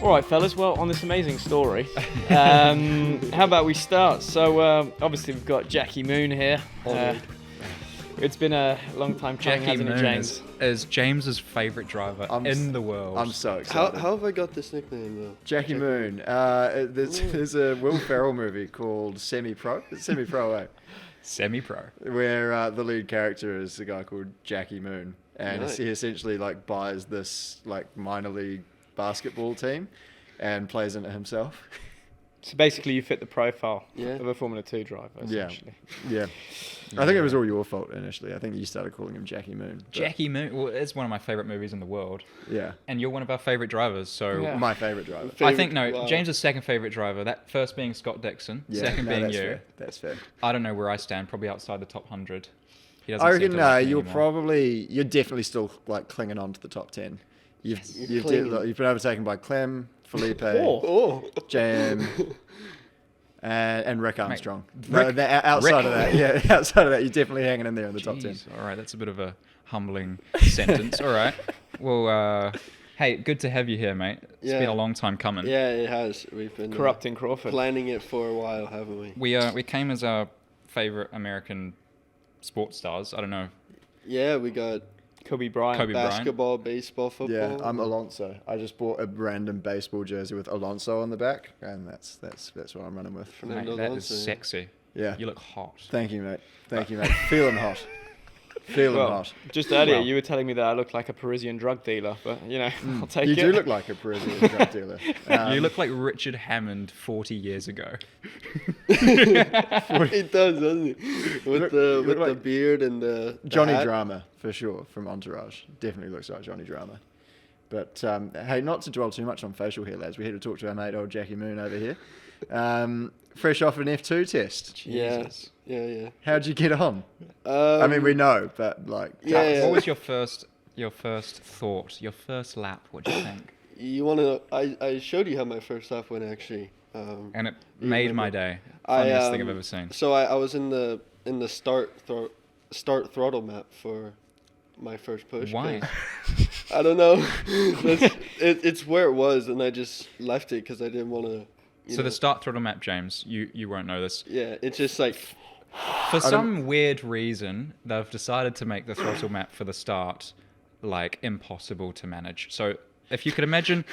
All right, fellas. Well, on this amazing story, how about we start? So, obviously, we've got Jackie Moon here. It's been a long time coming, Jackie hasn't it, Moon James? is James's favourite driver in the world. I'm so excited. How have I got this nickname though? Jackie Moon. There's a Will Ferrell movie called Semi-Pro. It's Semi-Pro, eh? Semi-pro. Where the lead character is a guy called Jackie Moon, and Nice. he essentially like buys this like minor league basketball team and plays in it himself. So basically, you fit the profile Yeah. of a Formula 2 driver, essentially. Yeah. I think it was all your fault initially. I think you started calling him Jackie Moon. but- Jackie Moon, well, it's one of my favourite movies in the world. Yeah. And you're one of our favourite drivers, so... Yeah. My favourite driver. I think, no, Wow. James's second favourite driver, that first being Scott Dixon, Yeah, second no, being that's you. Fair. That's fair. I don't know where I stand, probably outside the top 100. He doesn't I seem reckon to like me you're anymore. you're definitely still like clinging on to the top 10. You've clinging. you've been overtaken by Clem, Felipe, Oh, Jam, and Rick Armstrong. Rick- Outside of that, you're definitely hanging in there in the top 10. Jeez, all right, that's a bit of a humbling sentence. All right. Well, hey, good to have you here, mate. It's been Yeah. a long time coming. yeah, it has. We've been Corrupting Crawford. planning it for a while, haven't we? We came as our favourite American sports stars. I don't know. Yeah, we got Kobe Bryant. Kobe Bryant. basketball, baseball, football. Yeah, I'm Alonso. I just bought a random baseball jersey with Alonso on the back, and that's what I'm running with. Mate, Fernando that is Alonso, yeah. sexy. Yeah. You look hot. Thank you, mate. Thank you, mate. Feeling hot. Feeling Well, hot. just earlier, Well. you were telling me that I look like a Parisian drug dealer, but, I'll take You it. do look like a Parisian drug dealer. You look like Richard Hammond 40 years ago. It does, doesn't it? With you look the like beard and the Johnny hat. Drama, for sure, from Entourage. Definitely looks like Johnny Drama. But, hey, not to dwell too much on facial hair, lads. We're here to talk to our mate, old Jackie Moon, over here. Fresh off an F2 test. Yeah, Jesus. yeah. How'd you get on? I mean, we know, but, like... Yeah, tell us. yeah. What was your first thought, your first lap? What do you think? You want to? I showed you how my first lap went actually. And it You made my remember? day. Funniest thing I've um, ever seen. So I was in the start throttle map for my first push. Why? 'cause I don't know. It's where it was, and I just left it because I didn't want to. So the start throttle map, James, you won't know this. Yeah, it's just like For some weird reason, they've decided to make the throttle map for the start like impossible to manage. So if you could imagine,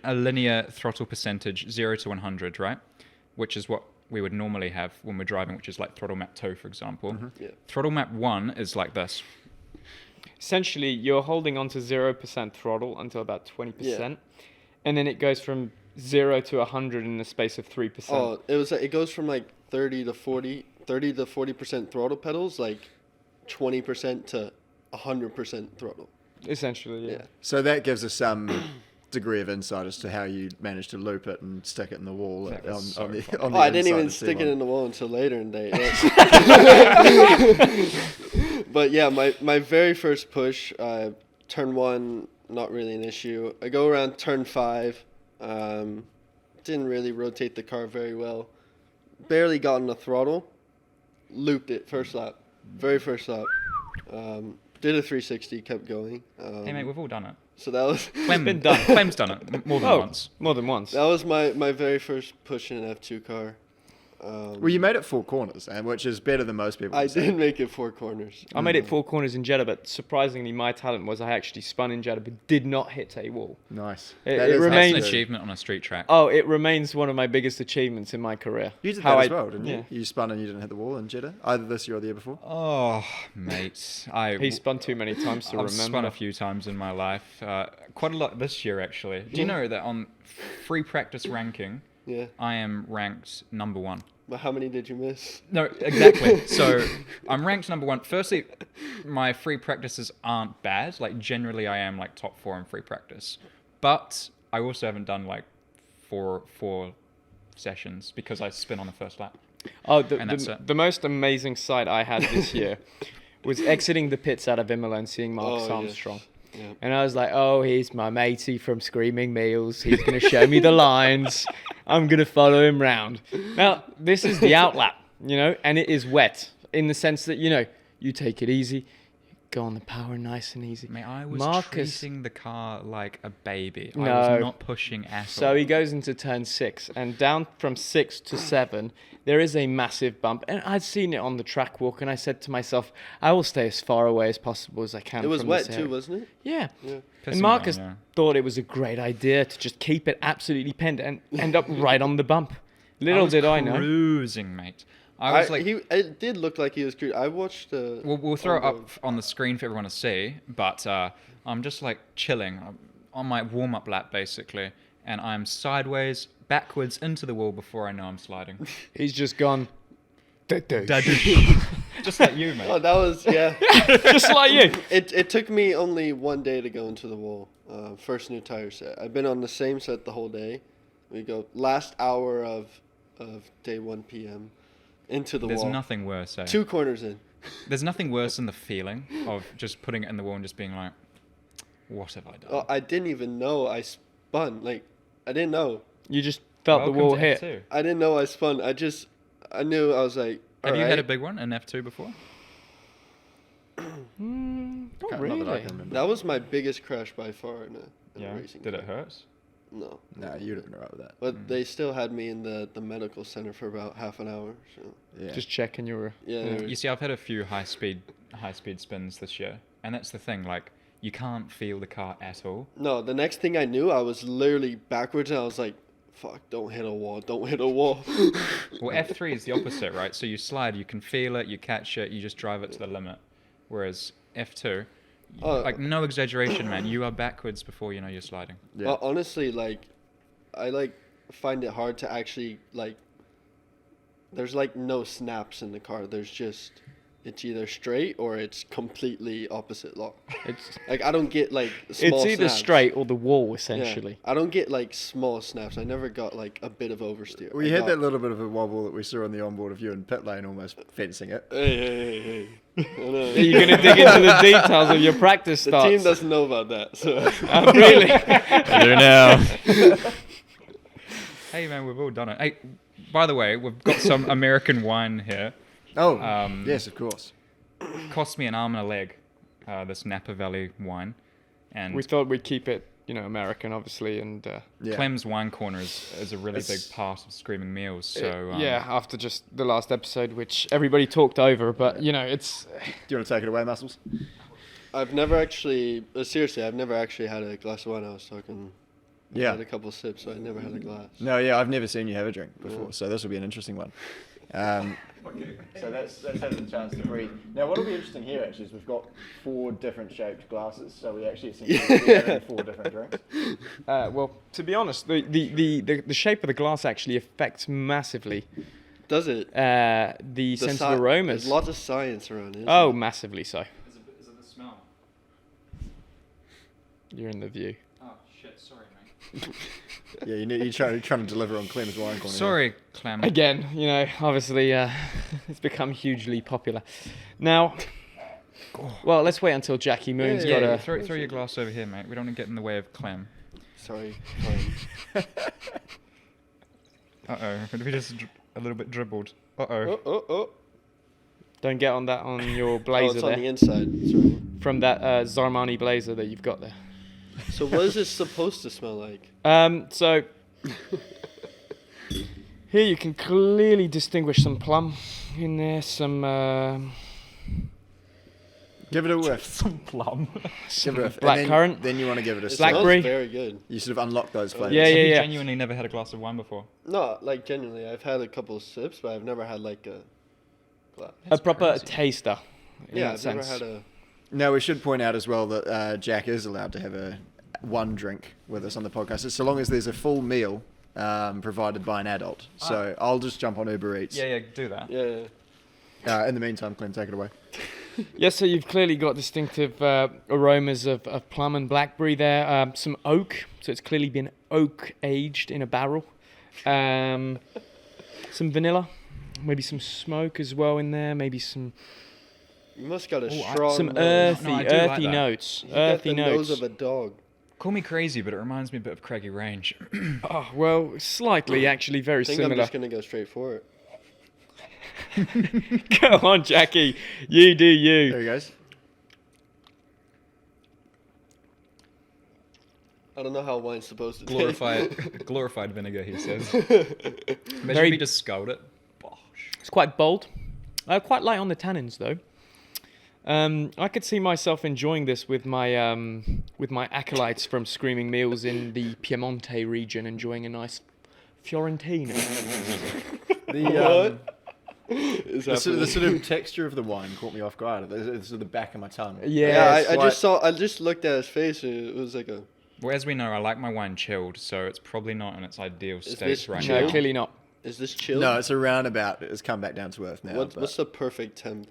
a linear throttle percentage 0 to 100, right? Which is what we would normally have when we're driving, which is like throttle map 2, for example. Yeah. Throttle map 1 is like this. Essentially, you're holding on to 0% throttle until about 20%, and then it goes from 0 to 100 in the space of 3%. oh, it goes from like 30 to 40% throttle pedals, like 20% to 100% throttle. Essentially, yeah. Yeah. So that gives us some degree of insight as to how you managed to loop it and stick it in the wall That on, was on so the funny. on Oh, the I didn't inside even of stick it C1. in the wall until later in the day. But yeah, my very first push, turn 1, not really an issue. I go around turn 5, didn't really rotate the car very well. Barely got on the throttle, looped it first lap, very first lap. Did a 360, kept going. Hey mate, we've all done it. So that was been done. Clem's done it more than once. More than once. that was my very first push in an F2 car. Well, you made it 4 corners, and which is better than most people. I would say. did make it 4 corners. I made it 4 corners in Jeddah, but surprisingly, my talent was I actually spun in Jeddah, but did not hit a wall. Nice. It That is That's remains- an good. achievement on a street track. Oh, it remains one of my biggest achievements in my career. You did How that as I- well, didn't yeah. you? You spun and you didn't hit the wall in Jeddah, either this year or the year before. Oh, mate. He spun too many times to I've remember. spun a few times in my life. Quite a lot this year, actually. Do you know that on free practice ranking, Yeah. I am ranked number 1? But how many did you miss? No, exactly. So I'm ranked number 1. Firstly, my free practices aren't bad. Like generally, I am like top 4 in free practice. But I also haven't done like four sessions because I spin on the first lap. Oh, And that's it. the most amazing sight I had this year was exiting the pits out of Imola and seeing Marcus Oh, Armstrong. yes. Yeah. And I was like, oh, he's my matey from Screaming Meals. He's going to show me the lines. I'm going to follow him round. Now, this is the outlap, and it is wet in the sense that, you take it easy, go on the power nice and easy. Mate, I was Marcus- treating the car like a baby. I No. was not pushing at all. So he goes into turn 6, and down from 6 to 7, there is a massive bump. And I'd seen it on the track walk, and I said to myself, I will stay as far away as possible as I can. It was from wet this too, area. wasn't it? Yeah. Yeah. Pissing And Marcus down, yeah. thought it was a great idea to just keep it absolutely pinned and end up right on the bump. I Little was did I know. cruising, mate. I was like, It did look like he was cruising. I watched the. we'll throw it on up on the screen for everyone to see, but I'm just like chilling. I'm on my warm-up lap, basically, and I'm sideways, backwards into the wall before I know I'm sliding. He's just gone. Just like you, mate. Oh, that was yeah. Just like you. It took me only one day to go into the wall. First new tire set. I've been on the same set the whole day. We go last hour of day 1 p.m. into the There's wall. nothing worse, eh? 2 corners in. There's nothing worse than the feeling of just putting it in the wall and just being like, what have I done? Oh, I didn't even know I spun. Like, I didn't know. You just felt Welcome the wall to hit. F2. I didn't know I spun. I knew I was like. Have you had a alright. big one in F2 before? Not Not that I really. can remember. That was my biggest crash by far in a racing. Did it car. hurt? No. No, you'd have been alright with that. But they still had me in the medical center for about half an hour. So Yeah. Just checking your. yeah. they were- You see, I've had a few high speed spins this year, and that's the thing. Like, you can't feel the car at all. No, the next thing I knew, I was literally backwards, and I was like, "Fuck! Don't hit a wall! Don't hit a wall!" Well, F3 is the opposite, right? So you slide, you can feel it, you catch it, you just drive it to the limit. Whereas F2, Oh. like no exaggeration, man, you are backwards before you know you're sliding. Yeah. Honestly, like, I find it hard to actually like. There's like no snaps in the car. There's just. It's either straight or it's completely opposite lock. It's Like I don't get like small it's either snaps. straight or the wall, Yeah. essentially. I don't get like small snaps. I never got like a bit of oversteer. We I had got- that little bit of a wobble that we saw on the onboard of you in pit lane almost fencing it. Hey. I know. Are you going to dig into the details of your practice The starts? team doesn't know about that. So. Oh, really? I do now. Hey, man, we've all done it. Hey, by the way, we've got some American wine here. Oh, Yes, of course. Cost me an arm and a leg, this Napa Valley wine. And We thought we'd keep it, American, obviously, and Yeah. Clem's Wine Corner is a really It's- big part of Screaming Meals. So yeah, after just the last episode, which everybody talked over, but it's Do you want to take it away, Muscles? I've never actually, seriously, I've never actually had a glass of wine. I was talking. I Yeah. had a couple sips, so I never had a glass. No, yeah, I've never seen you have a drink before, so this will be an interesting one. So that's had a chance to breathe. Now, what will be interesting here actually is we've got 4 different shaped glasses, so we actually seem to be having 4 different drinks. well, to be honest, the shape of the glass actually affects massively Does it? the sense of aromas. There's lots of science around it. Oh, massively so. Is it the smell? You're in the view. Oh, shit, sorry, mate. Yeah, you're trying to deliver on Clem's Wine Corner. Sorry, Clem. Again, obviously it's become hugely popular. Now, well, let's wait until Jackie Moon's got a... throw your glass over here, mate. We don't want to get in the way of Clem. Sorry. Uh-oh, we just a little bit dribbled. Uh-oh. Oh. Don't get on that on your Oh, blazer it's on the there. inside. Sorry. From that Zarmani blazer that you've got there. So what is this supposed to smell like? So here you can clearly distinguish some plum in there, some Give it a whiff. Some plum. Give it a whiff. black And then, currant. Then you want to give it a It sip. Blackberry. smells very good. You sort of unlock those flavors. Yeah, Have you yeah. genuinely never had a glass of wine before? No, like genuinely, I've had a couple of sips, but I've never had like a glass. a proper crazy. taster. In Yeah, that I've sense. never had a. Now, we should point out as well that Jack is allowed to have one drink with us on the podcast, so long as there's a full meal provided by an adult. So I'll just jump on Uber Eats. Yeah, do that. Yeah. In the meantime, Clem, take it away. Yes, so you've clearly got distinctive aromas of plum and blackberry there. Some oak, so it's clearly been oak aged in a barrel. Some vanilla, maybe some smoke as well in there. Maybe some You must got a Oh, strong some nose. earthy No, I do like that. notes. You got Earthy the notes. nose of a dog. Call me crazy, but it reminds me a bit of Craigie Range. Oh, well, slightly actually very I think I'm similar. just gonna go straight for it. Go on, Jackie. You do There you. he goes. I don't know how wine's supposed to taste. Glorified vinegar, he says. Imagine Very- if he just sculled it. Bosh. It's quite bold. Quite light on the tannins though. I could see myself enjoying this with my acolytes from Screaming Meals in the Piemonte region, enjoying a nice Fiorentina. The sort of texture of the wine caught me off guard. It's the back of my tongue. Yeah, it's I just looked at his face and it was like a. Well, as we know, I like my wine chilled, so it's probably not in its ideal state this right no, now. clearly not. Is this chilled? No, it's around about. It's come back down to earth now. What's the perfect temp?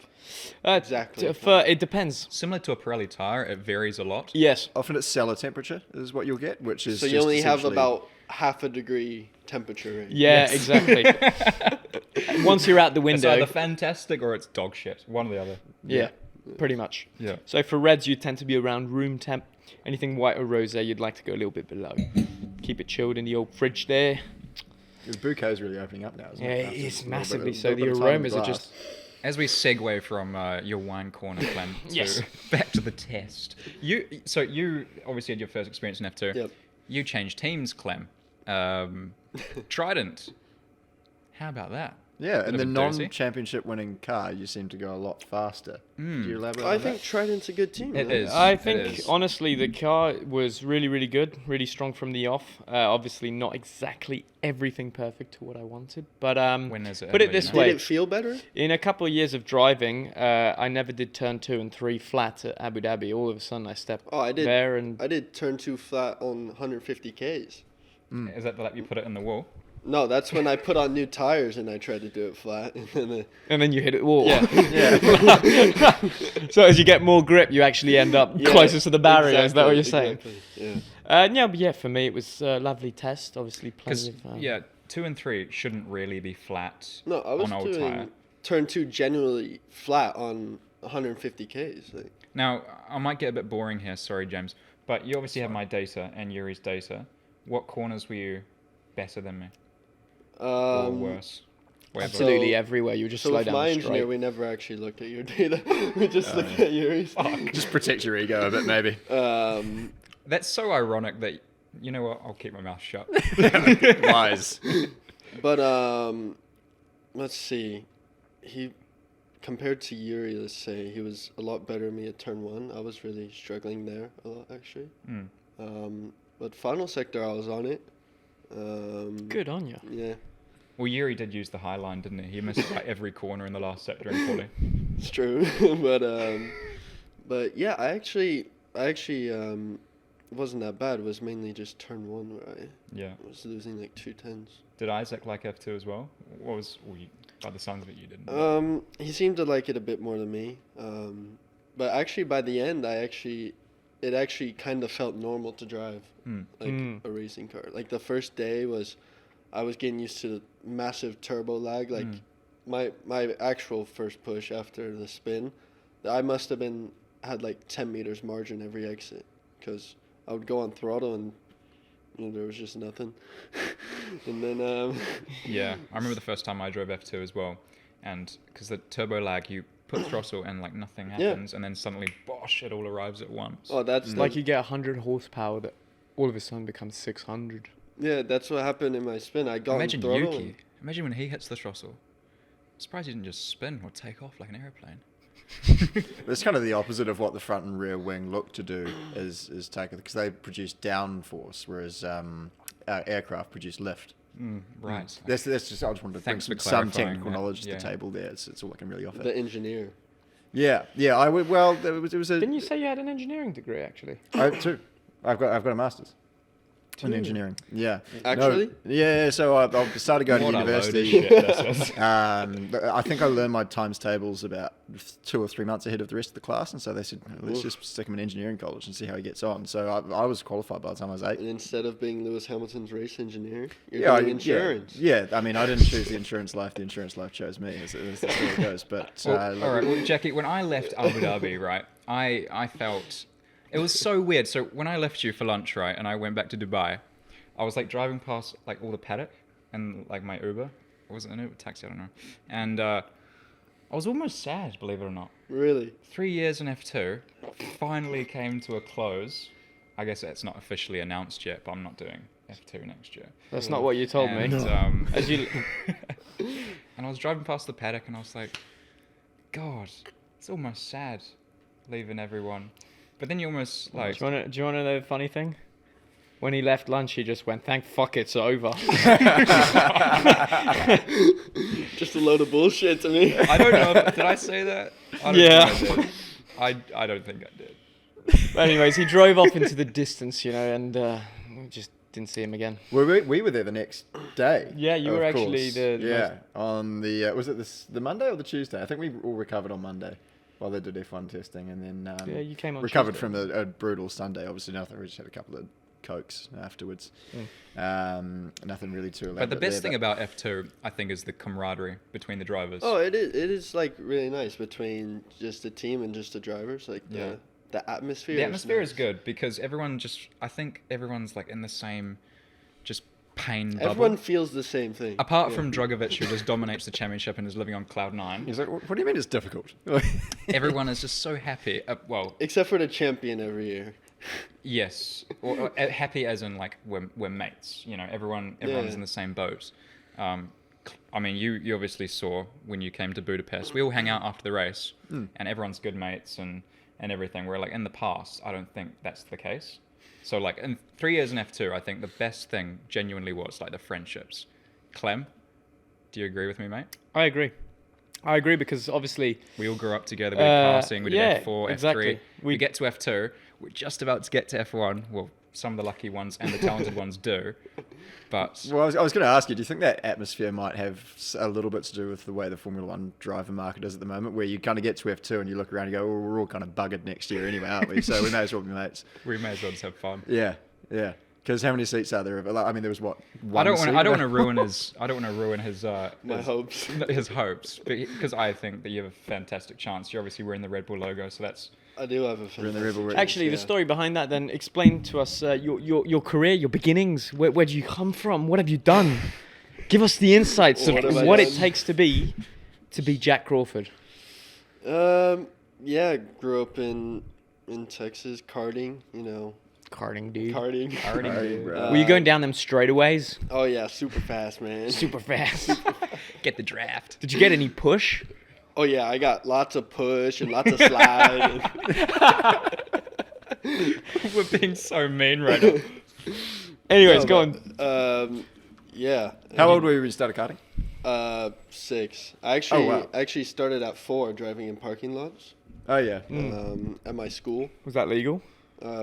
Exactly. Exactly. It depends. Similar to a Pirelli tire, it varies a lot. Yes. Often it's cellar temperature is what you'll get, which is So you just only have essentially- about half a degree temperature range. Yeah, Yes. exactly. Once you're out the It's window. either fantastic or it's dog shit. One or the other. Yeah, pretty much. Yeah. So for reds, you tend to be around room temp. Anything white or rosé, you'd like to go a little bit below. Keep it chilled in the old fridge there. The bouquet's really opening up now, isn't Yeah, it? it After is a little massively bit- so. little The bit of time in aromas are glass. just. As we segue from your wine corner, Clem, to Yes. back to the test. You obviously had your first experience in F2. Yep. You changed teams, Clem. Trident. How about that? Yeah, Bit and of the a doozy. non-championship winning car, you seem to go a lot faster. Do you elaborate I on think that? Trident's a good team. It man. is. I It think is. honestly the car was really, really good, really strong from the off. Obviously not exactly everything perfect to what I wanted, but When is it put it ever, this you know? way: Did it feel better? in a couple of years of driving, I never did turn 2 and 3 flat at Abu Dhabi. All of a sudden, I stepped Oh, I did. there and I did turn 2 flat on 150 Ks. Is that the lap you put it in the wall? No, that's when I put on new tires and I tried to do it flat. and then you hit it wall. Yeah. So as you get more grip, you actually end up closer to the barrier. Is that what you're saying? Exactly, yeah. Yeah, but yeah, for me it was a lovely test. Obviously, plenty Because of 2 and 3 shouldn't really be flat No, I was on old tire. doing turn 2 genuinely flat on 150 Ks. Like, Now, I might get a bit boring here, sorry, James, but you obviously have my data and Yuri's data. What corners were you better than me? Or worse? Whatever. absolutely So- everywhere. You just so slow with down my the engineer, straight. we never actually looked at your data. We just looked at yours. Just protect your ego a bit, maybe. That's so ironic that, you know what, I'll keep my mouth shut. Wise. But let's see. He compared to Yuri, let's say he was a lot better than me at turn 1. I was really struggling there a lot actually. But final sector, I was on it. Good on you. Yeah, Well, Yuri did use the high line, didn't he? He missed like every corner in the last sector in quali. it's true. but yeah, I actually it wasn't that bad. It was mainly just turn 1 where I Yeah. was losing like 2/10s. Did Isaac like F2 as well? By the sounds of it, you didn't. He seemed to like it a bit more than me. But actually, by the end, it actually kind of felt normal to drive like a racing car. Like the first day I was getting used to the massive turbo lag. Like my actual first push after the spin, I must have had like 10 meters margin every exit because I would go on throttle and there was just nothing. And then Yeah, I remember the first time I drove F2 as well, and because the turbo lag, you put throttle and like nothing happens, and then suddenly, bosh, it all arrives at once. oh, that's Like you get 100 horsepower that all of a sudden becomes 600. yeah, that's what happened in my spin. I got Imagine on throttle. Yuki. Imagine when he hits the throttle. I'm surprised he didn't just spin or take off like an airplane. It's kind of the opposite of what the front and rear wing look to do is take it, because they produce downforce, whereas our aircraft produce lift. Right. That's just, I just wanted to bring Thanks for some clarifying technical that. knowledge to Yeah. the table there. It's all I can really offer. The engineer. Yeah, I would. Well, it was a. Didn't you say you had an engineering degree actually? I have 2. I've got a master's in engineering. Yeah. Actually? No, yeah. So I started going What to a load of university. shit this is. I think I learned my times tables about 2 or 3 months ahead of the rest of the class, and so they said, let's just stick him in engineering college and see how he gets on. So I was qualified by the time I was 8. And instead of being Lewis Hamilton's race engineer, you're Yeah, doing insurance. Yeah, I mean, I didn't choose the insurance life. The insurance life chose me. That's how it goes. But Well, all right, well, Jackie, when I left Abu Dhabi, right, I felt it was so weird. So when I left you for lunch, right, and I went back to Dubai, I was like driving past like all the paddock and like my Uber. Was it an Uber taxi? I don't know. And I was almost sad, believe it or not. Really? 3 years in F2 finally came to a close, I guess it's not officially announced yet, but I'm not doing F2 next year. That's not what you told me. As you, and I was driving past the paddock, and I was like, God, it's almost sad leaving everyone. But then you almost like. do you want to know the funny thing? When he left lunch, he just went, "Thank fuck, it's over." Just a load of bullshit to me. I don't know. Did I say that? I don't think I did. I don't think I did. But anyways, he drove off into the distance, and we just didn't see him again. We were there the next day. Yeah, you were actually on the was it the Monday or the Tuesday? I think we all recovered on Monday while they did F1 testing, and then you came on recovered Tuesday. from a brutal Sunday. Obviously, nothing. We just had a couple of Cokes afterwards. Nothing really too elaborate. But the best thing about F2, I think, is the camaraderie between the drivers. Oh, it is like really nice between just the team and just the drivers. Like the atmosphere. The atmosphere is is good because I think everyone's like in the same, just pain bubble. Everyone feels the same thing. Apart from Drogovic, who just dominates the championship and is living on cloud 9. He's like, what do you mean it's difficult? Everyone is just so happy. Except for the champion every year. Yes, or happy as in like we're mates. Everyone's in the same boat. I mean, you obviously saw when you came to Budapest. We all hang out after the race, and everyone's good mates and everything. Where like in the past, I don't think that's the case. So like in 3 years in F2, I think the best thing genuinely was like the friendships. Clem, do you agree with me, mate? I agree because obviously we all grew up together. We did casting, we did F4, exactly. F3. We get to F2. We're just about to get to F1. Well, some of the lucky ones and the talented ones do. But I was going to ask you, do you think that atmosphere might have a little bit to do with the way the Formula One driver market is at the moment, where you kind of get to F2 and you look around and go, well, we're all kind of buggered next year anyway, aren't we? So we may as well be mates. We may as well just have fun. Yeah. Because how many seats are there? I mean, there was what? I don't want to ruin his. My hopes. His hopes, because I think that you have a fantastic chance. You're obviously wearing the Red Bull logo, so that's. I do have a fantastic. Actually, the story behind that. Then explain to us your career, your beginnings. Where do you come from? What have you done? Give us the insights of what it takes to be Jack Crawford. Yeah, grew up in Texas, karting. Karting, dude. Karting, Were you going down them straightaways? Oh yeah, super fast, man. Super fast. Get the draft. Did you get any push? Oh yeah, I got lots of push and lots of slide. We're being so mean right now. Anyways, go on. Yeah. How old were you when you started karting? 6. I actually started at 4 driving in parking lots. Oh yeah. At my school. Was that legal?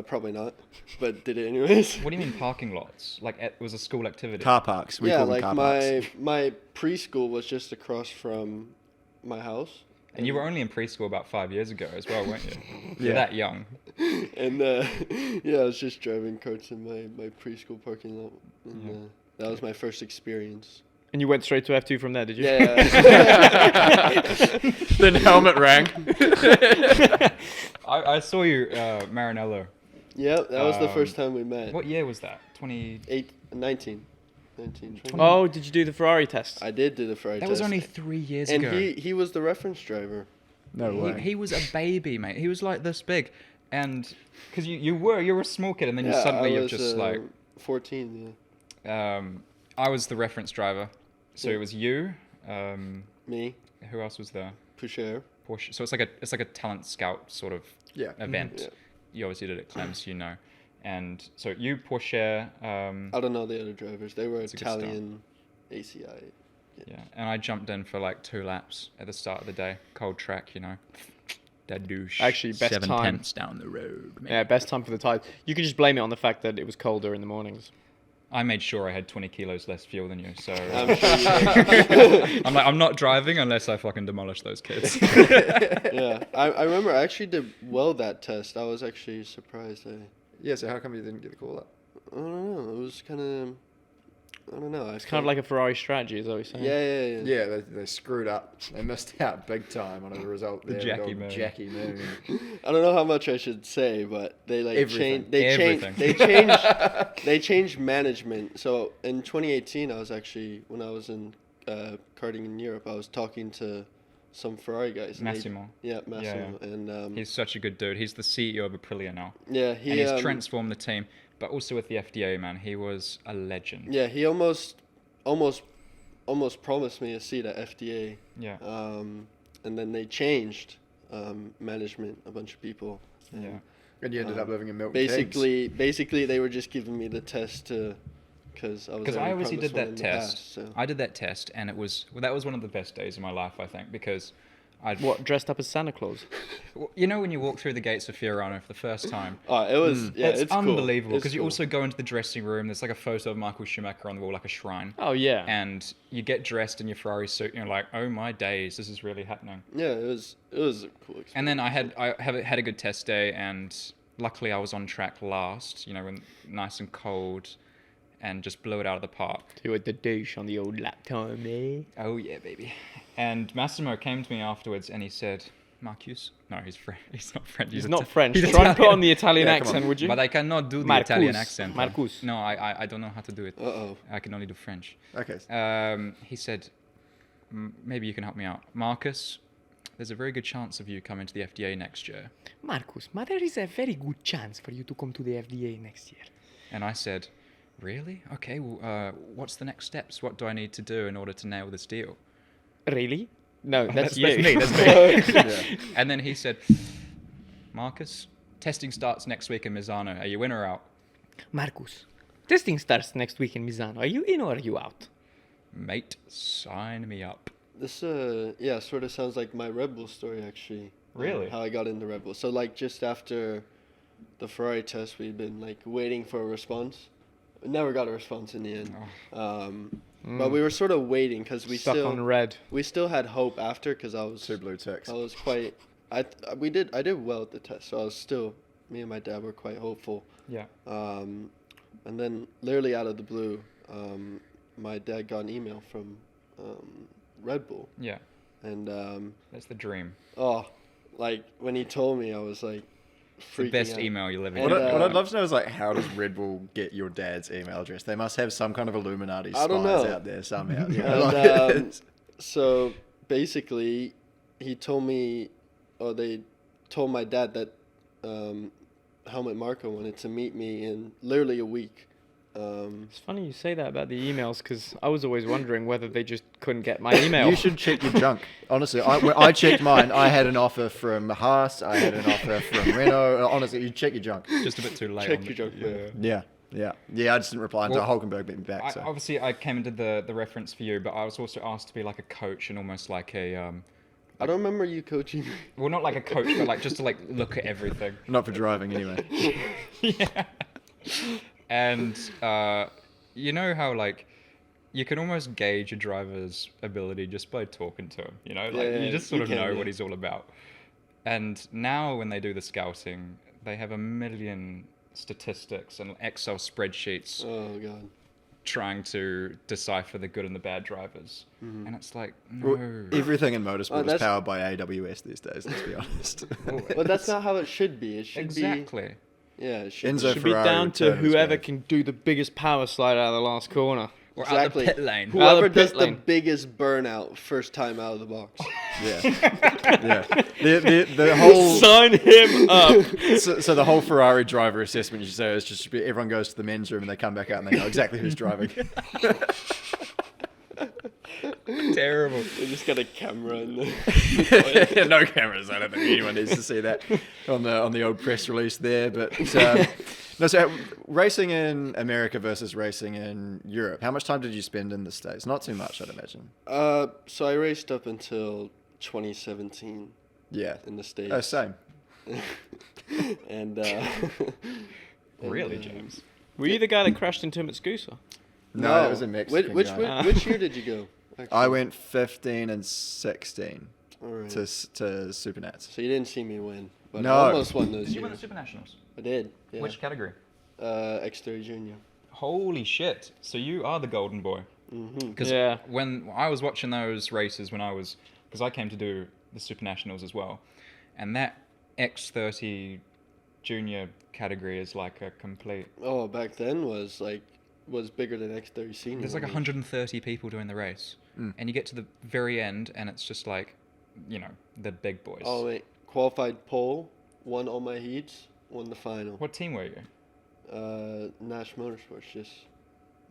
Probably not, but did it anyways. What do you mean parking lots? Like it was a school activity? Car parks. We call them car parks. my preschool was just across from my house. And you were only in preschool about 5 years ago as well, weren't you? You're Yeah. that young. And I was just driving karts in my preschool parking lot. And, that was my first experience. And you went straight to F2 from there, did you? Yeah. Then helmet rang. I saw you, Maranello. Yep, that was the first time we met. What year was that? 19. 20. Oh, did you do the Ferrari test? I did do the Ferrari That test. was only 3 years and ago. he was the reference driver. No way. He was a baby, mate. He was like this big. And because you were a small kid, and then you're just like 14. I was the reference driver, so it was you, Me, who else was there? Porsche. Porsche. So it's like a talent scout sort of event. Yeah. You obviously did it, Clem, so you know. And so you, Porsche. I don't know the other drivers. They were It's a good start. Italian ACI. Yeah, and I jumped in for like 2 laps at the start of the day, cold track, That douche. Actually, best 7 time. tenths down the road. Man. Yeah, best time for the tires. You could just blame it on the fact that it was colder in the mornings. I made sure I had 20 kilos less fuel than you, so I'm sure I'm not driving unless I fucking demolish those kids. yeah, I remember I actually did well that test. I was actually surprised. Yeah, so how come you didn't get the call up? I don't know. It was kind of, I don't know. It's kind of like a Ferrari strategy, is that what you're saying? Yeah. Yeah, they screwed up. They missed out big time on a result there. Jackie Moon. Jackie Moon. I don't know how much I should say, but they like Everything. they changed management. So in 2018, I was actually when I was in karting in Europe, I was talking to some Ferrari guys. and they- Massimo. Yeah, Massimo. And He's such a good dude. He's the CEO of Aprilia now. yeah, And he's transformed the team. But also with the FDA, man, he was a legend. Yeah, he almost promised me a seat at FDA. Yeah. And then they changed management, a bunch of people. And Yeah. And you ended up living in Milton Keynes. basically, they were just giving me the test because I was. Because I obviously did that in the test. past, so. I did that test, and that was one of the best days of my life, I think, because What, dressed up as Santa Claus? You know when you walk through the gates of Fiorano for the first time? Oh, it was it's cool. unbelievable It's because you cool. also go into the dressing room. There's like a photo of Michael Schumacher on the wall, like a shrine. Oh, yeah. And you get dressed in your Ferrari suit, and you're like, "Oh my days, this is really happening." Yeah, it was a cool experience. And then I had a good test day, and luckily I was on track last. You know, when nice and cold, and just blew it out of the park. Do it the douche on the old lap time, eh? Oh yeah, baby. And Massimo came to me afterwards, and he said, "Marcus, no, he's French. He's not French. He's not French. He's Try and put Italian. on the Italian Yeah, come accent, on. would you? But I cannot do the Marcus. Italian accent. Marcus. No, I don't know how to do it. Uh-oh. I can only do French. Okay. He said, maybe you can help me out. Marcus, there's a very good chance of you coming to the FDA next year. Marcus, but there is a very good chance for you to come to the FDA next year. And I said, really? Okay, well, what's the next steps? What do I need to do in order to nail this deal? Really? No, that's you. That's me. That's me. Yeah. And then he said, Marcus, testing starts next week in Misano. Are you in or out? Marcus, testing starts next week in Misano. Are you in or are you out? Mate, sign me up. This sort of sounds like my Red Bull story actually. Really? How I got into Red Bull. So like just after the Ferrari test, we'd been like waiting for a response. We never got a response in the end. But we were sort of waiting because we Stuck on red. still had hope after because I was 2 blue ticks. I was quite I did well at the test, so I was still me and my dad were quite hopeful. Yeah. And then literally out of the blue, my dad got an email from Red Bull, Yeah. and That's the dream. like when he told me, I was like, It's the freaking best out. email you'll ever And, get. What I'd love to know is like, how does Red Bull get your dad's email address? They must have some kind of Illuminati I don't spies know. out there somehow. You And, know? Like, So basically, he told me, or they told my dad that Helmut Marko wanted to meet me in literally a week. It's funny you say that about the emails because I was always wondering whether they just couldn't get my email. You should check your junk. Honestly, when I checked mine, I had an offer from Haas. I had an offer from Renault. Honestly, you check your junk. Just a bit too late. Check on your the- junk, yeah. Yeah. I just didn't reply until Well, Hulkenberg beat me back. So. Obviously, I came into the reference for you, but I was also asked to be like a coach and almost like a I don't remember you coaching me. well, not like a coach, but like just to like look at everything. Not for driving anyway. Yeah. And you know how like you can almost gauge a driver's ability just by talking to him. You know, like Yeah, you just sort you of can, know yeah. what he's all about. And now when they do the scouting, they have a million statistics and Excel spreadsheets Oh god. trying to decipher the good and the bad drivers. And it's like, no. Well, everything in motorsport is that's- powered by AWS these days. Let's be honest. But that's not how it should be. It should Exactly. be. Yeah, it should Enzo Should be Ferrari down to turned his whoever back. can do the biggest power slide out of the last corner. Or Exactly. out the pit lane. Who- Out Whoever of the does pit the lane. biggest burnout first time out of the box. Yeah. Yeah. The whole Sign him up. so the whole Ferrari driver assessment you say is just everyone goes to the men's room and they come back out and they know exactly who's driving. Terrible. They just got a camera in there. No cameras. I don't think anyone needs to see that on the old press release there. But no, so racing in America versus racing in Europe. How much time did you spend in the States? Not too much, I'd imagine. So I raced up until 2017 Yeah. in the States. Oh, same. And Really, James? Were you the guy that crashed into him at Scooter? No, it was a Mexican Which guy. which year did you go? Actually? I went 15 and 16 All right. to Supernats. So you didn't see me win, but No. I almost won those Did you win years. the Super Nationals? I did. Yeah. Which category? X30 Junior. Holy shit! So you are the golden boy. Mm-hmm. Because Yeah. when I was watching those races, because I came to do the Super Nationals as well, and that X30 Junior category is like a complete. Oh, back then was bigger than X30 Senior. There's like 130 people doing the race, and you get to the very end, and it's just like the big boys. Oh wait, qualified pole, won all my heats, won the final. What team were you? Nash Motorsports, just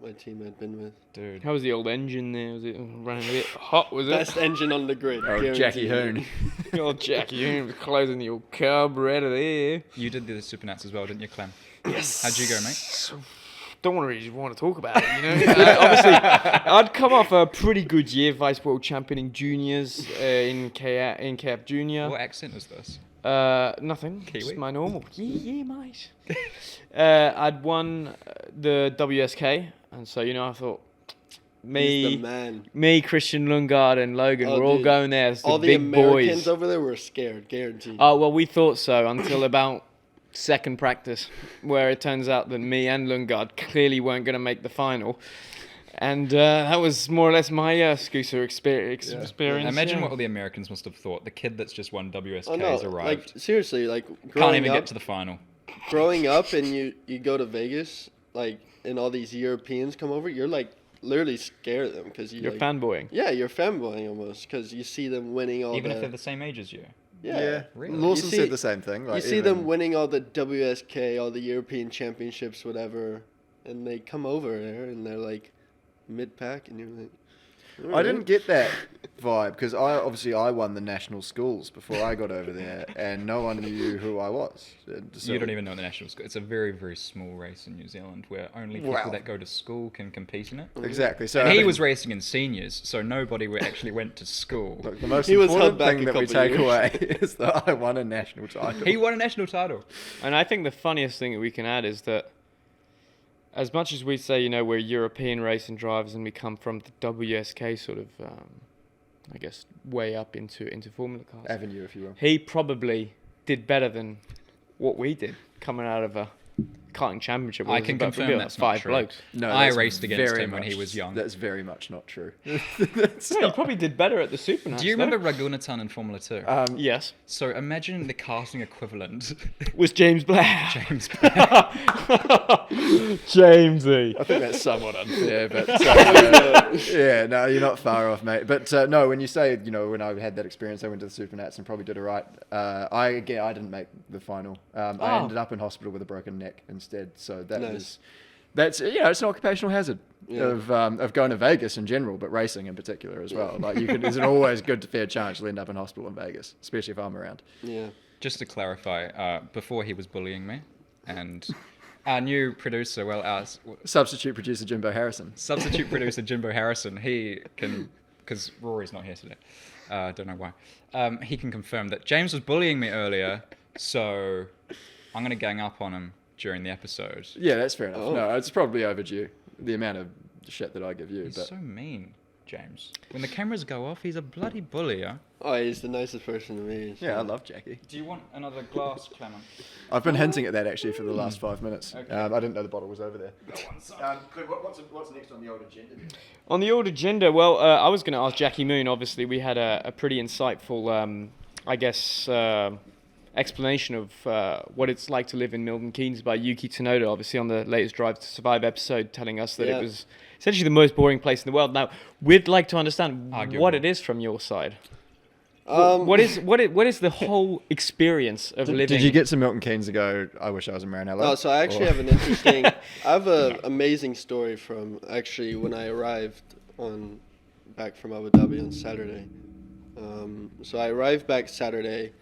my team I'd been with. Dude. How was the old engine there? Was it running a bit hot? Was Best engine on the grid. Oh, Jackie guaranteed. Hoon. it? Old Jackie Hoon was closing the old carburetor there. You did the Supernats as well, didn't you, Clem? Yes. How'd you go, mate? Don't really want to talk about it, obviously, I'd come off a pretty good year, vice world champion in juniors in KF Junior. What accent was this? Nothing. Kiwi? Just my normal. Yeah, mate. I'd won the WSK, and so I thought He's the man. me, Christian Lundgaard, and Logan Oh, were all dude. going there as the All the big Americans boys. over there were scared, guaranteed. Oh well, we thought so until about second practice, where it turns out that me and Lundgaard clearly weren't going to make the final. And that was more or less my Scooter experience. Imagine yeah. what all the Americans must have thought. The kid that's just won WSK Oh no, has arrived. like seriously, like Can't growing even up, get to the final. growing up, and you go to Vegas, like, and all these Europeans come over, you're like literally scared of them because You're like, fanboying. Yeah, you're fanboying almost because you see them winning all Even the. if they're the same age as you. Yeah. Really? Lawson You see- said the same thing. You Like, see even- them winning all the WSK, all the European championships, whatever, and they come over there and they're like mid-pack, and you're like. I didn't get that vibe because I won the national schools before I got over there, and no one knew who I was. And so- You don't even know the national school. It's a very, very small race in New Zealand where only people Wow. that go to school can compete in it. Exactly. So And I he think- was racing in seniors, so nobody actually went to school. Look, the most He was important held back thing a that we couple take years. away is that I won a national title. He won a national title. And I think the funniest thing that we can add is that as much as we say, we're European racing drivers and we come from the WSK sort of, I guess, way up into Formula cars, Avenue, if you will. he probably did better than what we did coming out of a karting championship. I can confirm that's not five true. blokes. No, I that's raced against very him when he much- was young. That's very much not true. Yeah, he probably did better at the Supernats. Do you remember Ragunaton in Formula 2? Yes. So imagine the casting equivalent. Was James Blair. James Blair. Jamesy. I think that's somewhat unfair, but yeah, no, you're not far off, mate. But no, when you say, when I had that experience, I went to the Supernats and probably did it right. I didn't make the final. I ended up in hospital with a broken neck instead. So that's it's an occupational hazard of going to Vegas in general, but racing in particular as well. Like there's an always good fair chance you'll end up in hospital in Vegas, especially if I'm around. Yeah. Just to clarify, before he was bullying me, and our new producer, our Substitute producer Jimbo Harrison. substitute producer Jimbo Harrison, he can, because Rory's not here today, don't know why, he can confirm that James was bullying me earlier, so I'm going to gang up on him during the episode. Yeah, that's fair enough. Oh. No, it's probably overdue, the amount of shit that I give you. He's But so mean, James. When the cameras go off, he's a bloody bully, yeah? Oh, he's the nicest person to me. So. yeah, I love Jackie. Do you want another glass, Clement? I've been hinting at that actually for the last 5 minutes. Okay. I didn't know the bottle was over there. What's next on the old agenda? On the old agenda, well, I was going to ask Jackie Moon. Obviously, we had a pretty insightful, explanation of what it's like to live in Milton Keynes by Yuki Tsunoda, obviously on the latest Drive to Survive episode, telling us that Yeah. it was essentially the most boring place in the world. Now, we'd like to understand Arguable. what it is from your side. Um, What is the whole experience of living? Did you get some Milton Keynes to go, I wish I was in Maranello? Oh, so I actually have an interesting. I have an amazing story from actually when I arrived back from Abu Dhabi on Saturday. So I arrived back Saturday.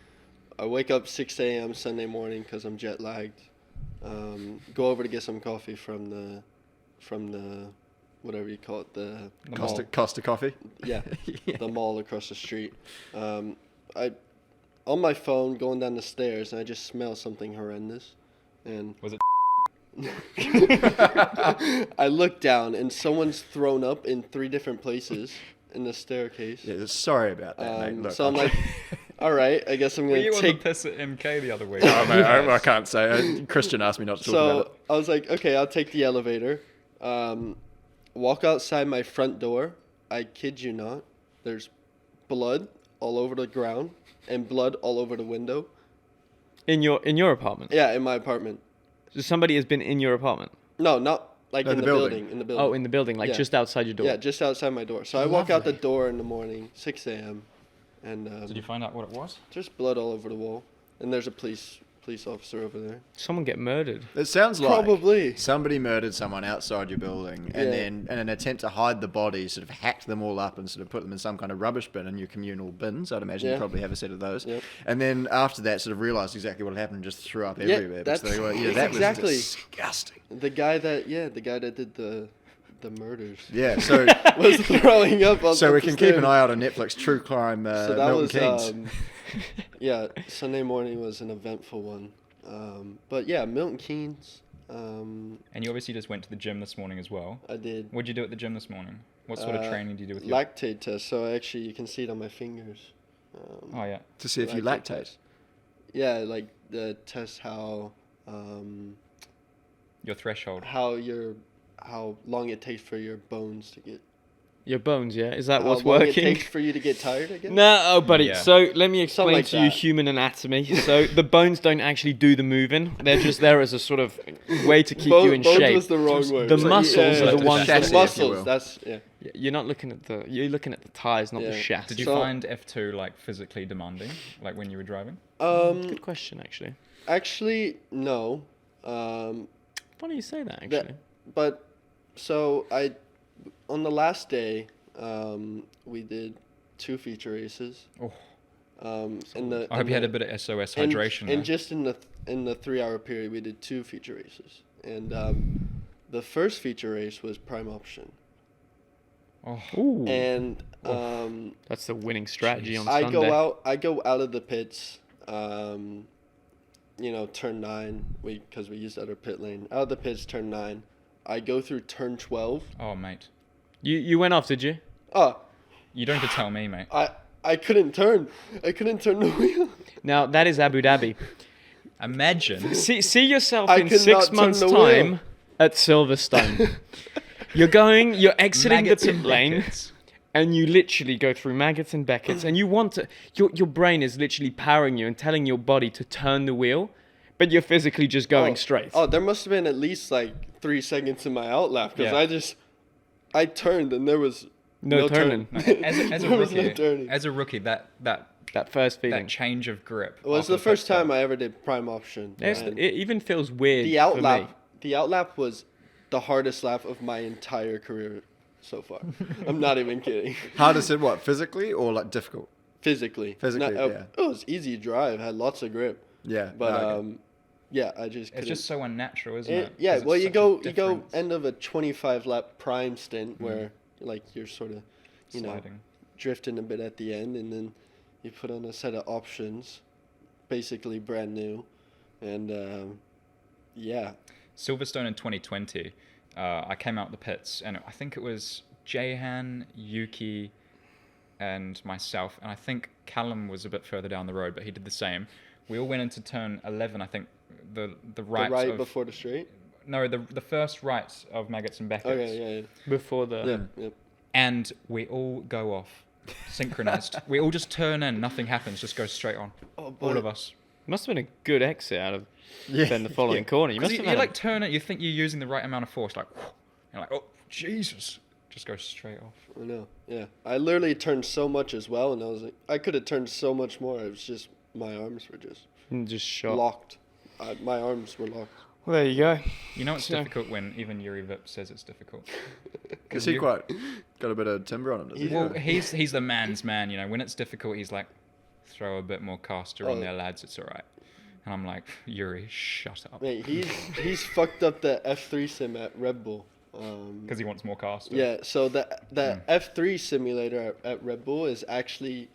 I wake up 6 a.m. Sunday morning because I'm jet lagged. Go over to get some coffee from the whatever you call it, the mall. Costa Coffee? Yeah, the mall across the street. I on my phone going down the stairs and I just smell something horrendous, and Was it? I look down and someone's thrown up in 3 different places in the staircase. Yeah, sorry about that, mate. Look, So I'm like, all right, I guess I'm Were gonna you on the take. piss at MK the other week? Oh, mate, I can't say. Christian asked me not to talk about So it. I was like, okay, I'll take the elevator. Walk outside my front door. I kid you not. There's blood all over the ground and blood all over the window. in your apartment? Yeah, in my apartment. So somebody has been in your apartment? No, not like No, in the the building. building. In the building. Oh, in the building, like Yeah. just outside your door. Yeah, just outside my door. So I walk out the Lovely. door in the morning, 6 a.m., and Did you find out what it was? there's blood all over the wall, and there's a police officer over there. Someone get murdered. It sounds like Probably. somebody murdered someone outside your building, and Yeah. then in an attempt to hide the bodies, sort of hacked them all up and sort of put them in some kind of rubbish bin in your communal bins. I'd imagine you Yeah. probably have a set of those. Yep. And then after that, sort of realised exactly what had happened and just threw up Yeah, everywhere. Because that's- they were, that's that exactly- was disgusting. The guy that did the murders Yeah, so was throwing up on so the we can keep stairs. an eye out on Netflix True Crime So that Milton was Keynes. yeah, Sunday morning was an eventful one. But yeah, Milton Keynes. And you obviously just went to the gym this morning as well. I did What'd you do at the gym this morning? What sort of training do you do with your... lactate test. So actually, you can see it on my fingers. Oh, yeah. To see if you lactate lactate. test. Yeah, like the test how Your threshold. how long it takes for your bones to get. Your bones, yeah? Is that How what's long it working? takes for you to get tired again. No, oh, buddy. Yeah. So let me explain like to you that. human anatomy. So the bones don't actually do the moving. They're just there as a sort of way to keep you in bones shape. was the wrong word. The It's like- muscles are yeah, the ones that- The if you muscles. will. That's yeah. You're not looking at the. You're looking at the tires, not the Yeah. chassis. Did you So- find F2 like physically demanding, like when you were driving? Good question, actually. Actually, no. Funny you say that, That- actually. But so on the last day, we did 2 feature races. Oh, I I hope you had a bit of SOS hydration And there. just in the 3-hour period, we did 2 feature races. And the first feature race was prime option. Oh, Ooh, And that's the winning strategy on I Sunday. go out of the pits. Turn 9. Because we used other pit lane. Out of the pits, turn 9. I go through turn 12. oh, mate. You went off, did you? Oh, You don't have to tell me, mate. I couldn't turn. I couldn't turn the wheel. Now that is Abu Dhabi. Imagine. See yourself I in could 6 not turn months' the wheel. time at Silverstone. You're exiting the Maggots pit and lane, Beckets. and you literally go through maggots and Beckett's, and you want to. Your brain is literally powering you and telling your body to turn the wheel, but you're physically just going straight. Oh, there must have been at least like 3 seconds in my outlap because Yeah. I turned and there was No turning. No, as a There was no rookie, turning. That first feeling. that change of grip. It was after the first pit stop. time I ever did prime option. It and even feels weird. the for me. outlap was the hardest lap of my entire career so far. I'm not even kidding. Hard to say what, physically or like difficult? Physically. Physically, Not- yeah. It was easy to drive. Had lots of grip. Yeah. But no, okay. yeah, I just It's couldn't. just so unnatural, isn't it? Yeah, 'Cause it's well, you such a go difference. end of a 25 lap prime stint where like you're sort of Sliding. drifting a bit at the end, and then you put on a set of options, basically brand new, and yeah, Silverstone in 2020, I came out the pits, and I think it was Jahan, Yuki, and myself, and I think Callum was a bit further down the road, but he did the same. We all went into turn 11, I think, the right, the right of, before the straight. No, the first right of Maggots and Beckett's. Okay, yeah, Before the. yeah. And we all go off, synchronized. We all just turn in, nothing happens, just go straight on. Oh, All of us. Must have been a good exit out of Yeah. then the following corner. You Because must you, have had like turn it, you think you're using the right amount of force, like, you're like, oh, Jesus. Just go straight off. I know. Yeah, I literally turned so much as well, and I was like, I could have turned so much more. It was just my arms were just just shot. locked. My arms were locked. Well, there you go. You know it's So- difficult when even Yuri Vip says it's difficult. Is he you- quite got a bit of timber on him? Does he? Well, he's the man's man, you know. When it's difficult, he's like, throw a bit more caster on Oh. there, lads. It's all right. And I'm like, Yuri, shut up. Mate, he's fucked up the F3 sim at Red Bull. Because he wants more caster. Yeah, so the F3 simulator at Red Bull is actually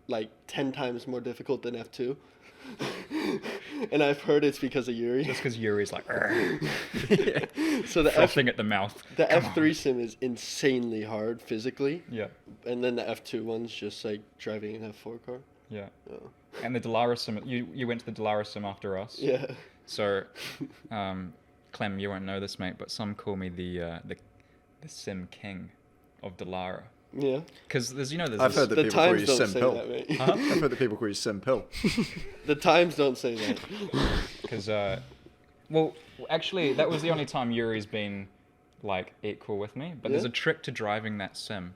like 10 times more difficult than F2. And I've heard it's because of Yuri. Just because Yuri's like, So the frothing at the mouth. the Come F3 on. sim is insanely hard physically, Yeah, and then the F2 one's just like driving an F4 car. yeah. Oh. And the Delaris sim, you went to the Delaris sim after us. Yeah. So, Clem, you won't know this, mate, but some call me the sim king of Delara. Yeah. Because there's I've this- heard that The people call times you don't Sim say Pill. that, mate. I've heard that people call you Sim Pill. The times don't say that. Because, well, actually, that was the only time Yuri's been, like, equal with me. But there's Yeah? a trick to driving that sim,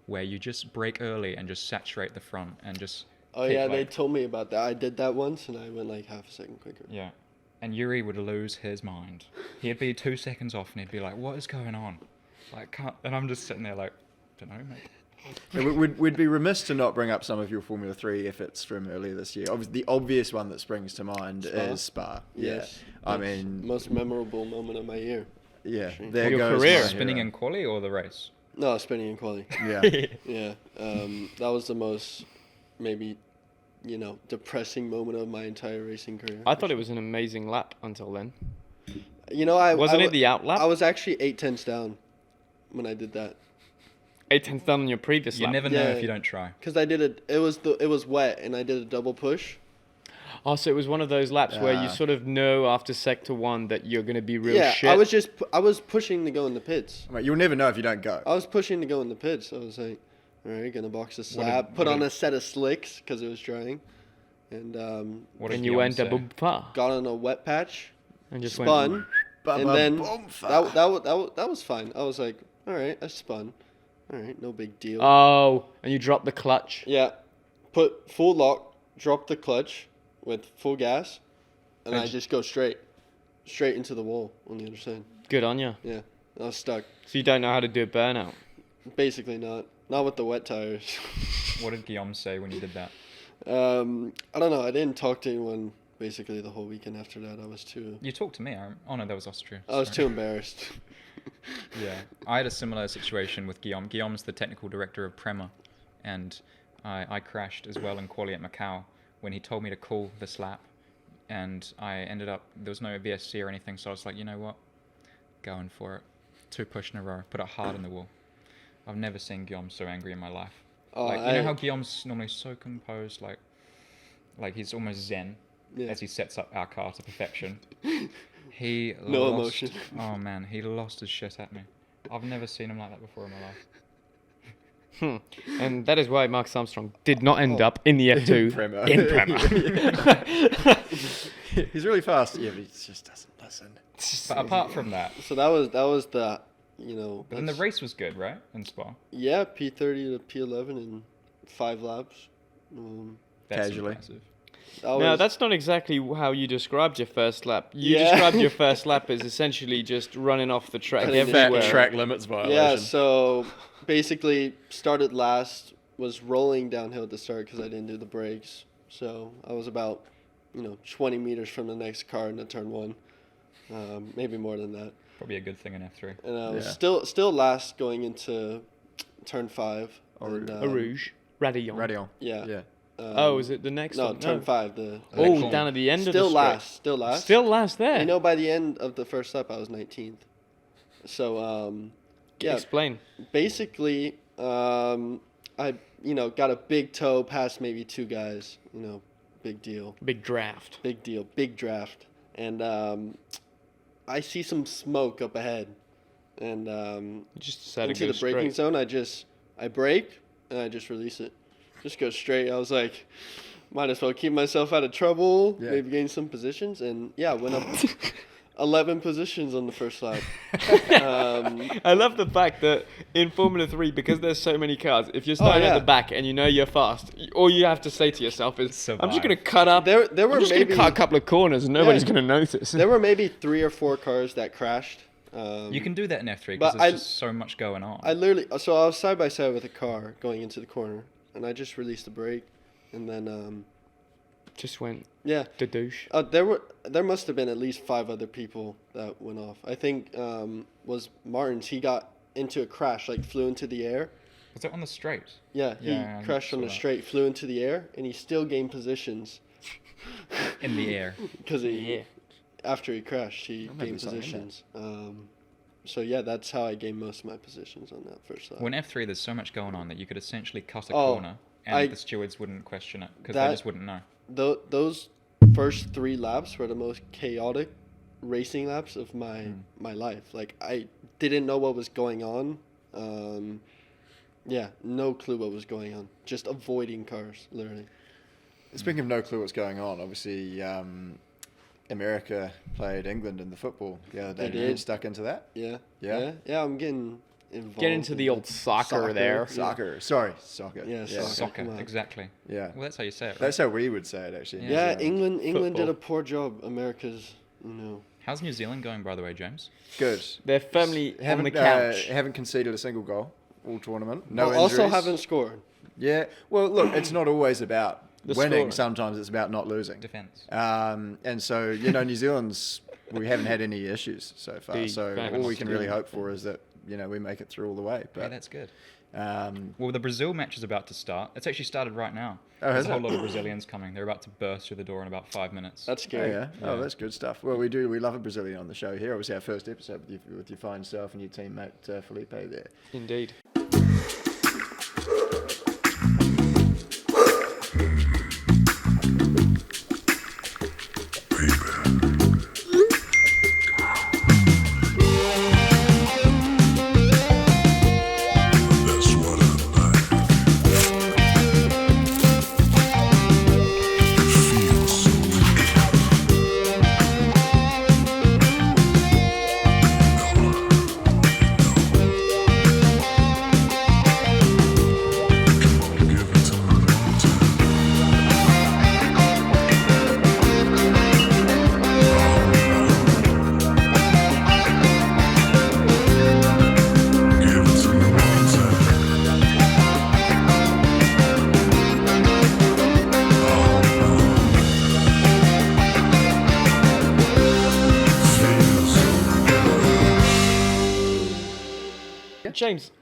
where you just brake early and just saturate the front and just. Oh keep, yeah, they like- told me about that. I did that once, and I went like half a second quicker. Yeah. And Yuri would lose his mind. He'd be 2 seconds off and he'd be like, what is going on? Like, can't... And I'm just sitting there like, don't know, mate. Yeah, we'd be remiss to not bring up some of your Formula 3 efforts from earlier this year. Obviously, the obvious one that springs to mind is Spa. Yes. I That's mean, most memorable moment of my year. yeah. Sure. There Your goes career. my Spinning hero. in quali or the race? No, spinning in quali. Yeah. Yeah. That was the most, maybe, depressing moment of my entire racing career. I thought it was an amazing lap until then. Wasn't it the out lap? I was actually 8/10 down when I did that. 8/10 down on your previous You lap. never know Yeah. if you don't try. Because I did it. It was wet, and I did a double push. Oh, so it was one of those laps where you Ah. sort of know after sector 1 that you're going to be real Yeah, shit. I was pushing to go in the pits. Right, you'll never know if you don't go. I was pushing to go in the pits. I was like, all right, gonna box the slab, put what on did- a set of slicks because it was drying, and What did and you Guillaume went say? double far got on a wet patch, and just spun, went. and then Boom, that was fine. I was like, all right, I spun, all right, no big deal. Oh, and you dropped the clutch. Yeah, put full lock, drop the clutch with full gas, and I just go straight into the wall on the other side. Good on you. Yeah, I was stuck. So you don't know how to do a burnout. Basically not with the wet tires. What did Guillaume say when you did that? I don't know. I didn't talk to anyone basically the whole weekend after that. I was too You talked to me. Oh no, that was Austria. too Sorry. embarrassed. Yeah, I had a similar situation with Guillaume. Guillaume's the technical director of Prema, and I crashed as well in quali at Macau when he told me to call this lap, and I ended up, there was no VSC or anything, so I was like, you know what, going for it. 2 push in a row, put it hard in the wall. I've never seen Guillaume so angry in my life. Oh, Like, you know how Guillaume's normally so composed, like he's almost zen Yeah. as he sets up our car to perfection. He No lost, emotion. Oh man, he lost his shit at me. I've never seen him like that before in my life. And that is why Marcus Armstrong did not end up in the F2 Prema. in Prema. He's really fast. Yeah, but he just doesn't listen. But apart from that, So that was the but then the race was good, right? In Spa. Yeah, P30 to P11 in 5 laps. That's Casually. impressive. No, that's not exactly how you described your first lap. You Yeah. described your first lap as essentially just running off the track Cutting the everywhere. shit. Track limits violation. Yeah, so basically started last, was rolling downhill at the start because I didn't do the brakes. So I was about, 20 meters from the next car into turn 1, maybe more than that. Probably a good thing in F3. And I was Yeah. still last going into turn 5. Or- and, A Rouge. Radillon. Radillon. Yeah. Yeah. Oh, is it the next No, one? turn 5. Oh, down at the end of the straight. Still last. Still last there. By the end of the first lap, I was 19th. So, yeah, Explain. basically, I, got a big toe past maybe 2 guys, big deal. Big draft. Big deal, big draft. And I see some smoke up ahead. And You just decided into to go the braking straight. zone, I brake, and I just release it. Just go straight. I was like, might as well keep myself out of trouble, Yeah. maybe gain some positions. And, yeah, went up 11 positions on the first lap. I love the fact that in Formula 3, because there's so many cars, if you're starting yeah. at the back and you know you're fast, all you have to say to yourself is, I'm Survive. just going to cut up. There I'm were just going to maybe cut a couple of corners and nobody's Yeah. going to notice. there were maybe 3 or 4 cars that crashed. You can do that in F3 but because there's just so much going on. I was side by side with a car going into the corner, and I just released the brake, and then Just went yeah. to douche. There must have been at least 5 other people that went off. I think was Martin's. He got into a crash, like flew into the air. Was it on the straight? Yeah, he Yeah, I crashed on saw the that. straight, flew into the air, and he still gained positions In the air. because Yeah. after he crashed, he remember gained something like positions. So yeah, that's how I gained most of my positions on that first lap. Well, in F3, there's so much going on that you could essentially cut a Oh, corner and the stewards wouldn't question it because they that- just wouldn't know. Those first 3 laps were the most chaotic racing laps of my life. Like, I didn't know what was going on. Yeah, no clue what was going on. Just avoiding cars, literally. Speaking of no clue what's going on, obviously America played England in the football the other day. They Did you get did. stuck into that? Yeah. Yeah? Yeah, I'm getting involved. Get into the old soccer there. Soccer. Sorry, soccer. Yeah, Soccer, come on. exactly. Yeah. Well, that's how you say it, right? That's how we would say it, actually. in New Yeah, Zealand. England did Football. a poor job. America's, How's New Zealand going, by the way, James? Good. They're firmly on Haven't the couch. haven't conceded a single goal all tournament. No But also injuries. haven't scored. Yeah. Well, look, it's not always about The winning. scoring. Sometimes it's about not losing. Defense. And so, New Zealand's, we haven't had any issues so far. The So famous all we can really team. hope for is that, we make it through all the way. Yeah, But that's good. um, Well, the Brazil match is about to start. It's actually started right now. Oh, There's has a whole it? lot of Brazilians coming. They're about to burst through the door in about 5 minutes. That's oh, scary. yeah. Oh, that's good stuff. Well, we love a Brazilian on the show here. Obviously, our first episode with your fine self and your teammate Felipe there. Indeed. James,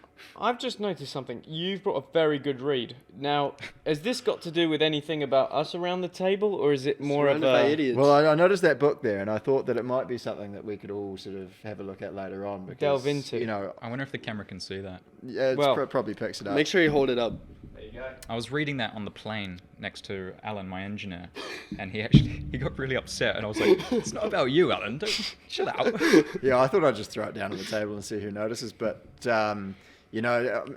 I've just noticed something. You've brought a very good read. Now, has this got to do with anything about us around the table, or is it more of Surrounded by a... idiots. Well, I noticed that book there, and I thought that it might be something that we could all sort of have a look at later on. Because, Delve into. I wonder if the camera can see that. Yeah, it's Well- probably picks it up. Make sure you hold it up. There you go. I was reading that on the plane next to Alan, my engineer, and he got really upset, and I was like, "It's not about you, Alan. Don't shut out." Yeah, I thought I'd just throw it down on the table and see who notices. But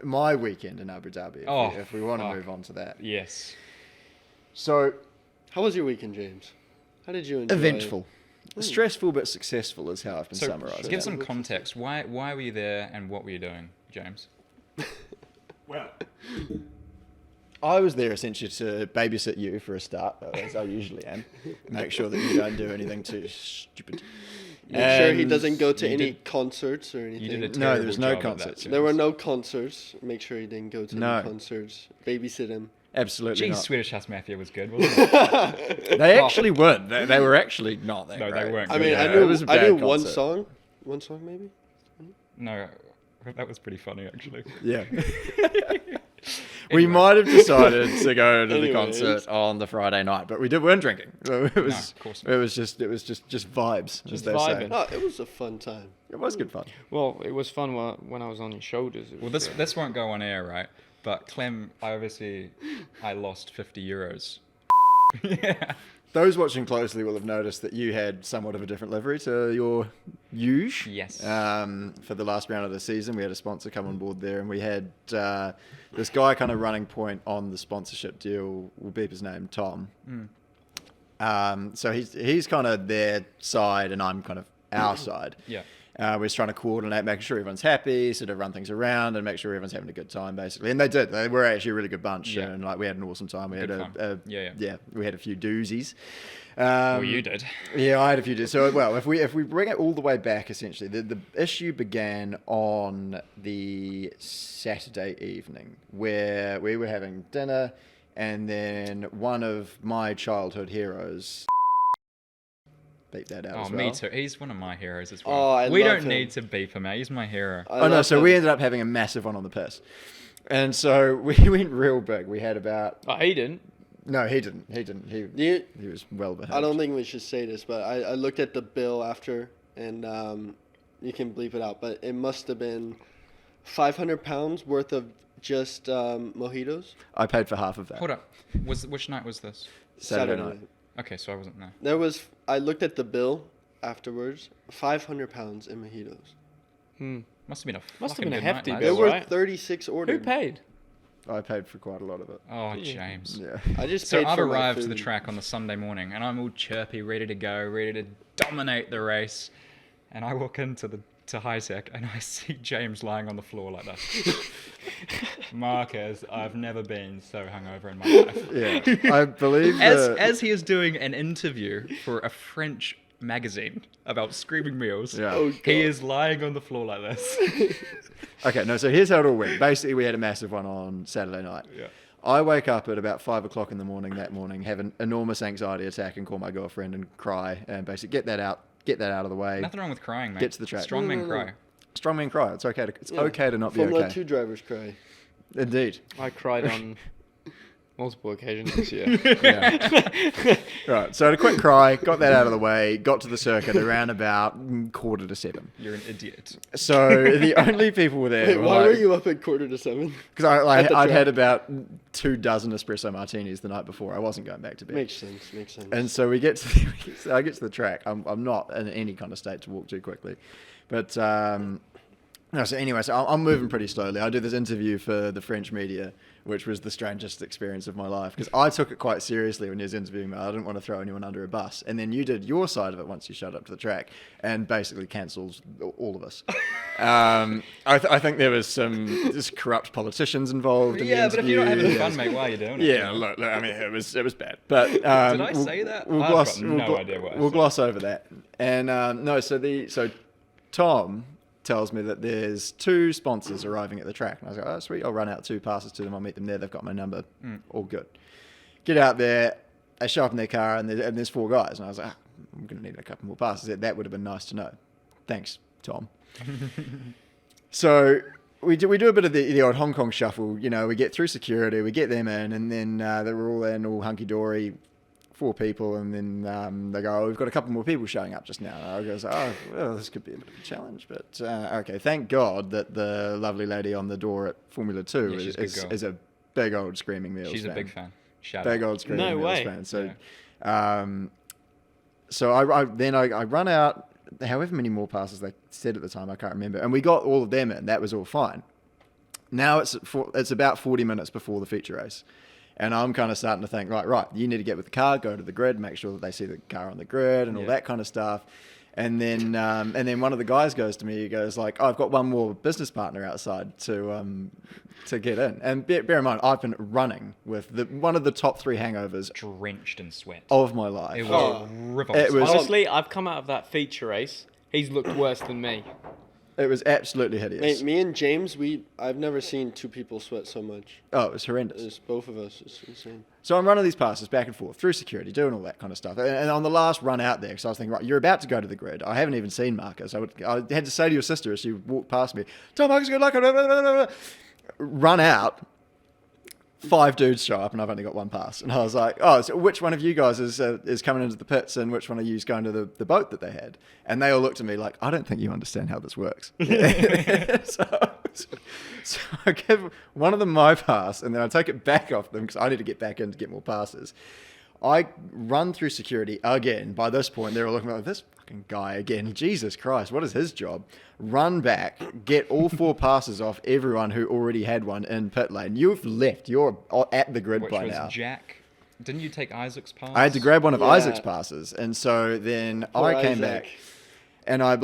my weekend in Abu Dhabi. If we want to fuck. move on to that. Yes. So How was your weekend, James? How did you enjoy it? eventful, stressful but successful is how I've been So, summarising. give it. some context. Why were you there, and what were you doing, James? Well, I was there essentially to babysit you for a start, as I usually am. Make sure that you don't do anything too stupid. Make sure he And doesn't go to you any did- concerts or anything. You did a No, terrible there was no job at that, concerts. James. There were no concerts. Make sure he didn't go to No. any concerts. Babysit him. Absolutely Geez, not. Swedish House Mafia was good, wasn't it? They actually weren't. They were actually not that No, they great. weren't I mean, Yeah, I it knew was a I knew bad one concert. song. One song maybe. No, that was pretty funny, actually. Yeah. We might have decided to go to the Anyways. concert on the Friday night, but we weren't drinking. It was, of course not. it was just vibes, as Just they say. vibing. Oh, it was a fun time. It was good fun. Well, it was fun when I was on your shoulders. It Well, was, this won't go on air, right? But Clem, I lost 50 euros. Yeah. Those watching closely will have noticed that you had somewhat of a different livery to your huge. Yes. For the last round of the season, we had a sponsor come on board there, and we had this guy kind of running point on the sponsorship deal. We'll beep his name, Tom. So he's kind of their side, and I'm kind of our side. Yeah. We're just trying to coordinate, making sure everyone's happy, sort of run things around, and make sure everyone's having a good time, basically. And they did. They were actually a really good bunch, Yeah. and we had an awesome time. We Good had fun. Yeah. we had a few doozies. Well, you did. Yeah, I had a few doozies. So, well, if we bring it all the way back, essentially, the issue began on the Saturday evening, where we were having dinner, and then one of my childhood heroes. Beep that out Oh, as well. me too. He's one of my heroes as well. Oh, I we love don't him. need to beep him out. He's my hero. Oh no! So we ended up having a massive one on the piss, and so we went real big. We had about Oh, he didn't. no, he didn't. He was well behaved. I don't think we should say this, but I looked at the bill after, and you can bleep it out, but it must have been £500 worth of just mojitos. I paid for half of that. Hold up. Which night was this? Saturday night. Okay, so I wasn't there. There was. I looked at the bill afterwards. £500 in mojitos. Must have been a Must have fucking been a good hefty night, There bill, lads. were right? 36 ordered. Who paid? I paid for quite a lot of it. Oh, James. Yeah. I just So paid I've for my arrived to the food. track on the Sunday morning, and I'm all chirpy, ready to go, ready to dominate the race. And I walk into the to high tech, and I see James lying on the floor like that. Marcus, I've never been so hungover in my life. Yeah, I believe As he is doing an interview for a French magazine about screaming meals, Yeah. Oh, he God. is lying on the floor like this. Okay, no, so here's how it all went. Basically, we had a massive one on Saturday night. Yeah. I wake up at about 5 o'clock in the morning that morning, have an enormous anxiety attack and call my girlfriend and cry and basically get that out of the way. Nothing wrong with crying, mate. Get to the track. Strong men No. cry. Strong men cry. It's okay Yeah. to not be Formula okay. 2 drivers cry. Indeed. I cried on multiple occasions this year. Yeah. Right. So I had a quick cry, got that out of the way, got to the circuit around about 6:45. You're an idiot. So the only people were there Wait, were why like, were you up at 6:45? because at the I'd track? had about 2 dozen espresso martinis the night before. I wasn't going back to bed. Makes sense. And so we get to I get to the track. I'm not in any kind of state to walk too quickly, but no. So anyway, so I'm moving pretty slowly. I do this interview for the French media, which was the strangest experience of my life because I took it quite seriously when he was interviewing me. I didn't want to throw anyone under a bus, and then you did your side of it once you showed up to the track and basically cancelled all of us. I think there was some just corrupt politicians involved. In Yeah, the but if you're not interview. having fun, mate, why are you doing it? Yeah, look, I mean, it was bad. But Did I say that? We'll I've gloss, got no idea what I we'll said. gloss over that. And no, so Tom tells me that there's 2 sponsors arriving at the track, and I was like, oh sweet, I'll run out 2 passes to them. I'll meet them there. They've got my number. All good. Get out there. They show up in their car, and there's 4 guys, and I was like, I'm going to need a couple more passes. That would have been nice to know. Thanks, Tom. So we do a bit of the old Hong Kong shuffle. You know, we get through security, we get them in, and then they were all in, all hunky-dory, 4 people, and then they go, oh, we've got a couple more people showing up just now. And I goes, oh, well, this could be a bit of a challenge, but okay. Thank God that the lovely lady on the door at Formula 2 Yeah, she's a good girl. is a big old Screaming Meals She's fan. a big fan. Shout Big out. old Screaming No Meals way. fan. So, so I run out however many more passes they said at the time, I can't remember, and we got all of them in. That was all fine. Now it's about 40 minutes before the feature race. And I'm kind of starting to think, right, you need to get with the car, go to the grid, make sure that they see the car on the grid and all that kind of stuff. And then one of the guys goes to me, he goes like, oh, I've got one more business partner outside to get in. And bear in mind, I've been running with one of the top 3 hangovers Drenched in sweat. of my life. It was revolting. It was- Honestly, I've come out of that feature race. He's looked worse than me. It was absolutely hideous. Mate, me and James, I've never seen 2 people sweat so much. Oh, it was horrendous. It's both of us. It's insane. So I'm running these passes back and forth through security, doing all that kind of stuff. And on the last run out there, because I was thinking, right, you're about to go to the grid. I haven't even seen Marcus. I had to say to your sister as she walked past me, tell Marcus good luck. Run out. 5 dudes show up, and I've only got 1 pass. And I was like, oh, so which one of you guys is coming into the pits, and which one of you is going to the boat that they had? And they all looked at me like, I don't think you understand how this works. So I give one of them my pass, and then I take it back off them because I need to get back in to get more passes. I run through security again. By this point, they're all looking like, this fucking guy again. Jesus Christ, what is his job? Run back, get all 4 passes off everyone who already had one in pit lane. You've left. You're at the grid Which by was now. Jack. Didn't you take Isaac's pass? I had to grab one of Yeah. Isaac's passes. And so then Poor I came Isaac. back and I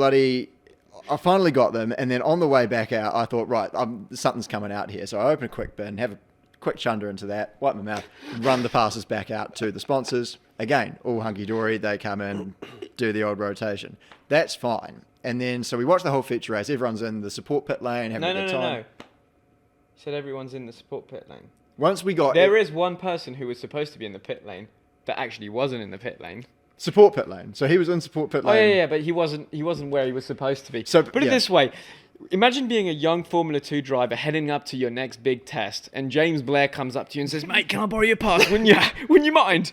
finally got them. And then on the way back out, I thought, right, something's coming out here. So I open a quick bin, have a quick chunder into that, wipe my mouth, run the passes back out to the sponsors. Again, all hunky-dory. They come in, do the old rotation. That's fine. And then, so we watch the whole feature race. Everyone's in the support pit lane, having a good time. No. He said everyone's in the support pit lane. Once we got There is one person who was supposed to be in the pit lane that actually wasn't in the pit lane. support pit lane. So he was in support pit Oh lane. yeah, but he wasn't where he was supposed to be. So, put it yeah. this way. Imagine being a young Formula 2 driver heading up to your next big test, and James Blair comes up to you and says, mate, can I borrow your pass? Wouldn't you mind?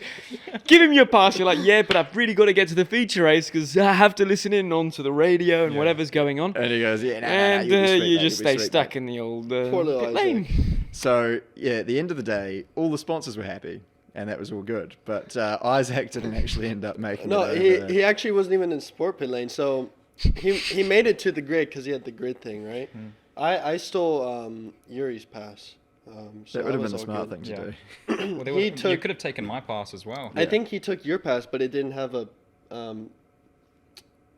Give him your pass. You're like, yeah, but I've really got to get to the feature race because I have to listen in onto the radio and whatever's going on. And he goes, yeah, And you'll be sweet, you mate, just you'll be stay sweet, stuck mate." in the old Poor little pit Isaac. lane. So, yeah, at the end of the day, all the sponsors were happy, and that was all good. But Isaac didn't actually end up making No, it over. he actually wasn't even in sport pit lane. So he made it to the grid because he had the grid thing, right? I stole Yuri's pass. So That would have was been the all smart good. thing to Yeah. do. Well, He you took- could have taken my pass as well. I think he took your pass, but it didn't have a.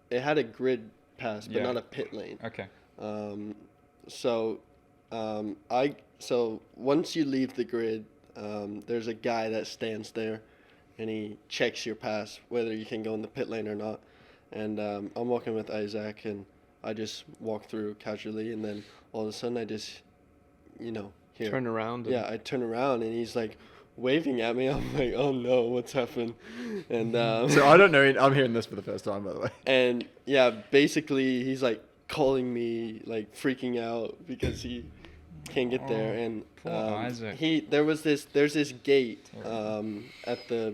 It had a grid pass, but Yeah. not a pit lane. Okay. So once you leave the grid, there's a guy that stands there, and he checks your pass whether you can go in the pit lane or not. And I'm walking with Isaac, and I just walk through casually, and then all of a sudden I just, hear. Turn around. And... Yeah, I turn around, and he's like waving at me. I'm like, oh no, what's happened? And So I don't know. I'm hearing this for the first time, by the way. and yeah, basically he's like calling me, like freaking out because he can't get there. And poor Isaac. there's this gate at the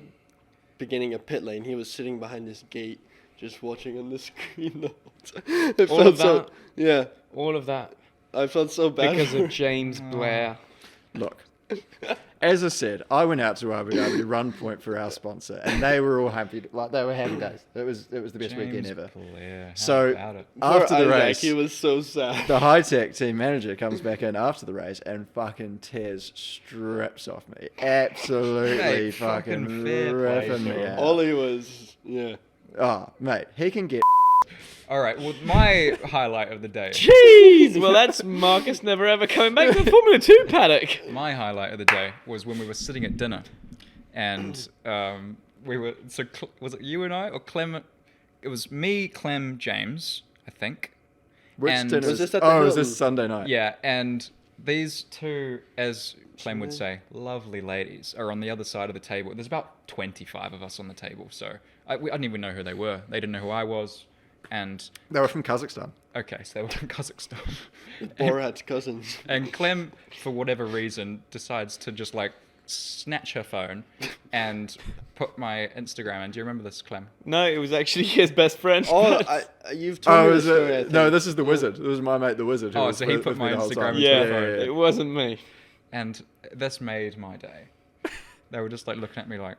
beginning of pit lane. He was sitting behind this gate, just watching on the screen the whole time. It All felt of so, that? yeah, All of that I felt so bad because for of James Blair. Look, as I said, I went out to Abu Dhabi to run point for our sponsor, and they were all happy. They were happy days. It was the best weekend James ever. Blair, how So about it? after Poor the Isaac, race, he was so sad. the high-tech team manager comes back in after the race and fucking tears strips off me. Absolutely Mate, fucking fucking fair play, ripping me bro. out. All he was, yeah. Oh, mate, he can get... All right. Well, my highlight of the day. Jeez! Well, that's Marcus never ever coming back to the Formula 2 paddock. My highlight of the day was when we were sitting at dinner, and we were was it you and I or Clement? It was me, Clem, James, I think. Which And- dinner? Was this at the was Hilton? this Sunday night? Yeah, and these two, as Clem would say, lovely ladies are on the other side of the table. There's about 25 of us on the table, so I didn't even know who they were. They didn't know who I was, and They were from Kazakhstan. okay, so they were from Kazakhstan. Borat's cousins. And Clem, for whatever reason, decides to just like snatch her phone and put my Instagram in. Do you remember this, Clem? No, it was actually his best friend. Oh, you've told me Oh, the is story, I it? think. No, this is the wizard. This was my mate, the wizard. who Oh, was so he with put me my the whole Instagram time. in yeah, phone. it wasn't me. And this made my day. They were just like looking at me like,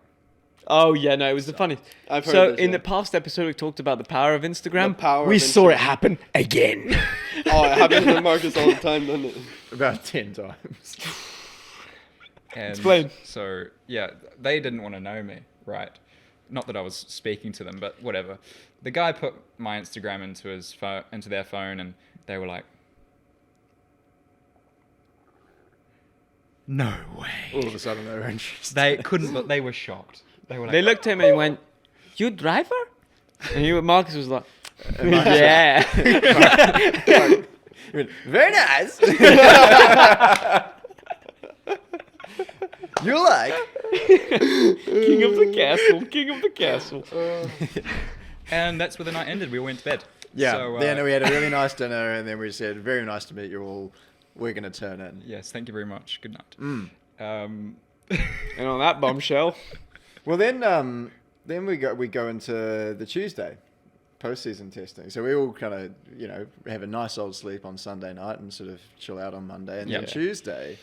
Oh yeah, no, it was the funniest. I've heard So this, in yeah. the past episode, we talked about the power of Instagram. The power we of saw it Instagram. happen again. Oh, it happens to Marcus all the time, doesn't it? About 10 times. and Explain. So yeah, they didn't want to know me, right? Not that I was speaking to them, but whatever. The guy put my Instagram into their phone, and they were like, "No way!" All of a sudden, they were interested. They couldn't, but they were shocked. They were like, They looked at me and went, "You driver?" And Marcus was like, "Yeah." Very nice. You like? King of the castle, king of the castle. and that's where the night ended. We went to bed. Yeah. So, Then we had a really nice dinner, and then we said, "Very nice to meet you all. We're gonna turn in." yes, thank you very much. Good night. Mm. And on that bombshell, Well, then we go into the Tuesday, post-season testing. So we all kind of have a nice old sleep on Sunday night and sort of chill out on Monday, and then Yeah. Tuesday,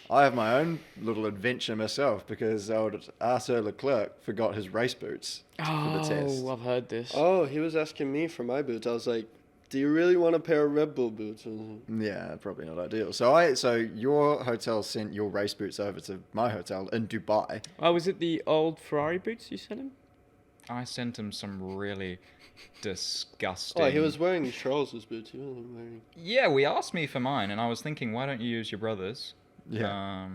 I have my own little adventure myself because old Arthur Leclerc forgot his race boots for the test. oh, I've heard this. Oh, he was asking me for my boots. I was like, do you really want a pair of Red Bull boots? Yeah, probably not ideal. So your hotel sent your race boots over to my hotel in Dubai. Oh, was it the old Ferrari boots you sent him? I sent him some really disgusting. Oh, he was wearing Charles's boots. He wasn't wearing... Yeah, we asked me for mine, and I was thinking, why don't you use your brother's? Yeah.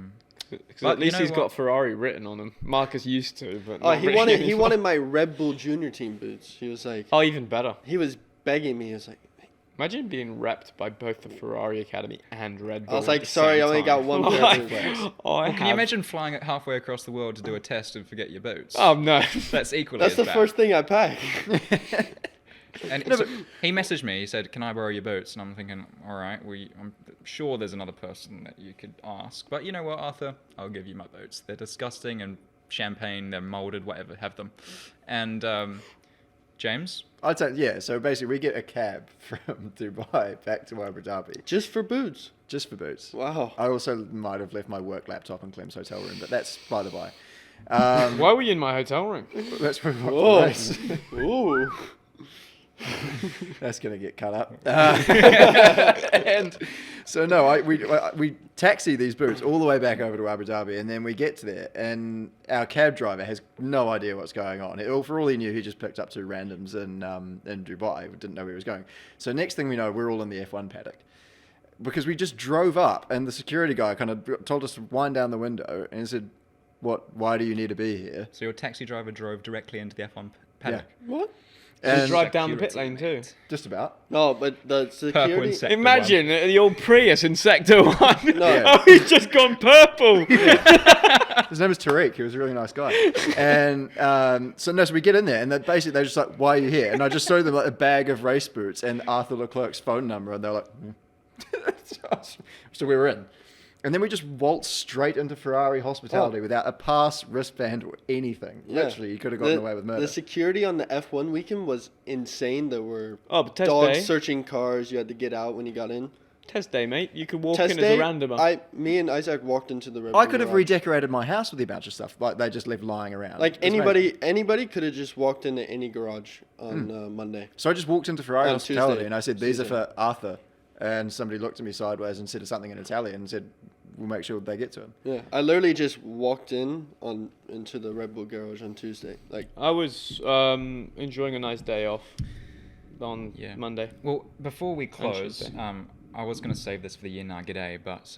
Because But at you least know he's what? got Ferrari written on them. Marcus used to, but Oh, not he really wanted anymore. my Red Bull Junior Team boots. He was like... Oh, even better. He was begging me. He was like... Imagine being repped by both the Ferrari Academy and Red Bull. I was at like, the sorry, same I only got time. one pair of Like, boots. Can you imagine flying it halfway across the world to do a test and forget your boots? Oh no. That's equally That's as the bad. first thing I packed. And so he messaged me. He said, "Can I borrow your boots?" And I'm thinking, "All right, I'm sure there's another person that you could ask, but you know what, Arthur? I'll give you my boots. They're disgusting and champagne. They're molded. Whatever. Have them." And James, I'd say, yeah, so basically we get a cab from Dubai back to Abu Dhabi Just for boots. just for boots. Wow. I also might have left my work laptop in Clem's hotel room, but that's by the by. Why were you in my hotel room? That's probably what Whoa. the race. Ooh. That's going to get cut up. And so no, we taxi these boots all the way back over to Abu Dhabi, and then we get to there, and our cab driver has no idea what's going on. For all he knew, he just picked up two randoms in Dubai. Didn't know where he was going. So next thing we know, we're all in the F1 paddock. Because we just drove up, and the security guy kind of told us to wind down the window, and he said, why do you need to be here? So your taxi driver drove directly into the F1 paddock? Yeah. What? And And drive down the pit lane too. just about. No, but the Purple security. in Sector Imagine the old Prius in Sector 1. No. Oh, he's just gone purple. His name was Tariq. He was a really nice guy. And so we get in there, and basically they're just like, why are you here? And I just showed them like a bag of race boots and Arthur Leclerc's phone number, and they're like, so we were in. And then we just waltzed straight into Ferrari hospitality without a pass, wristband, or anything. Yeah. Literally, you could have gotten away with murder. The security on the F1 weekend was insane. There were Oh, but test dogs day. searching cars. You had to get out when you got in. Test day, mate. You could walk Test in day, as a randomer. me and Isaac walked into the Red I Bull could have garage. redecorated my house with a bunch of stuff like they just left lying around. Like It was amazing. anybody could have just walked into any garage on Monday. So I just walked into Ferrari On hospitality Tuesday. and I said, these are Tuesday. for Arthur. And somebody looked at me sideways and said something in Italian and said, we'll make sure they get to him. Yeah, I literally just walked into the Red Bull garage on Tuesday. Like, I was enjoying a nice day off on Monday. Well, before we close, Tuesday. I was going to save this for the Yena G'day, but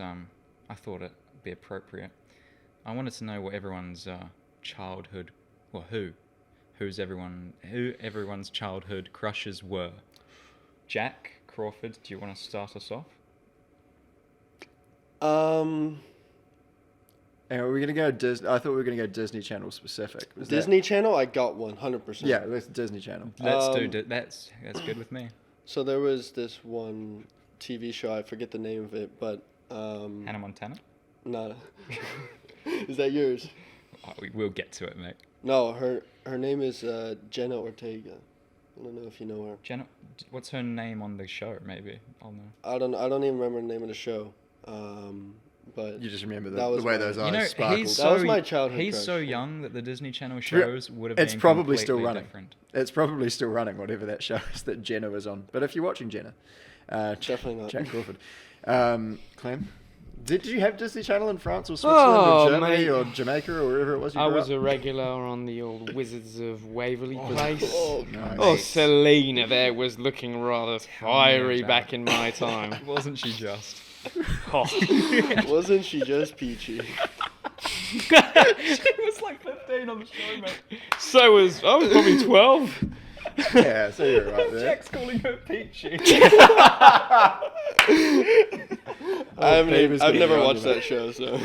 I thought it'd be appropriate. I wanted to know what everyone's childhood, well, who everyone's childhood crushes were. Jack, Crawford, do you want to start us off? And are we going to go Disney? I thought we were going to go Disney Channel specific. Was that- Disney Channel, I got 100%. Yeah, let's Disney Channel. Let's Um, that's good with me. So there was this one TV show, I forget the name of it, but Hannah Montana? no. Is that yours? Oh, we'll get to it, mate. No, her name is Jenna Ortega. I don't know if you know her. Jenna, what's her name on the show? Maybe I'll know. I don't even remember the name of the show. But You just remember that the was way my- those You eyes know, sparkled. he's That so was my childhood he's crush. so young that the Disney Channel shows would have It's been probably still completely running. different. It's probably still running, whatever that show is that Jenna was on. But if you're watching Jenna, Definitely not. Jack Crawford. Clem, did you have Disney Channel in France or Switzerland or Germany mate. or Jamaica or wherever it was you I grew was up? a regular on the old Wizards of Waverly Place. Nice. Oh, Selena there was looking rather fiery about back in my time. Wasn't she just? Oh. Wasn't she just peachy? She was like 15 on the show, mate. I was probably 12. Yeah, so you're right there. Jack's calling her Peachy. I've David's never getting watched on that show, so.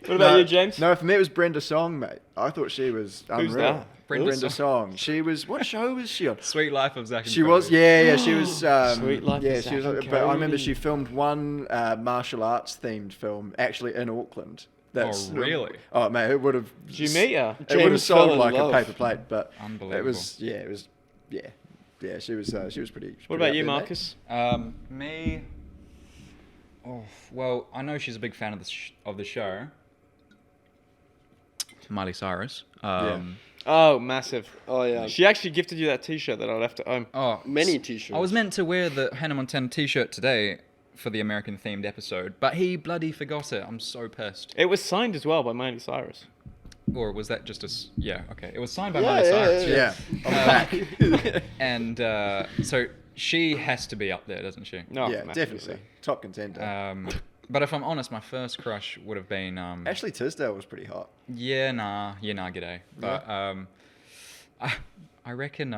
What about you, James? No, for me it was Brenda Song, mate. I thought she was unreal. that? Brenda Song. She was. What show was she on? Sweet Life of Zack and She was, Cody. yeah, she was. Sweet Life yeah, of she was. Zack and But I remember Cody. she filmed one martial arts themed film actually in Auckland. really? Oh man, it would have. Did you meet her? It would have James fell sold in like love. a paper plate, but Unbelievable. it was. Yeah, it was. Yeah, yeah. She was pretty. What about you, Marcus? Me. Oh, well, I know she's a big fan of the show. Miley Cyrus. Oh, massive. Oh, yeah. She actually gifted you that T-shirt that I left at home. Oh, Many t-shirts. I was meant to wear the Hannah Montana T-shirt today for the American themed episode, but he bloody forgot it. I'm so pissed. It was signed as well by Miley Cyrus. Or was that just yeah, okay. It was signed by Yeah, Miley yeah, Cyrus. Yeah, on the back. And so she has to be up there, doesn't she? No, yeah, massively definitely top contender. But if I'm honest, my first crush would have been Ashley Tisdale was pretty hot. g'day. But I reckon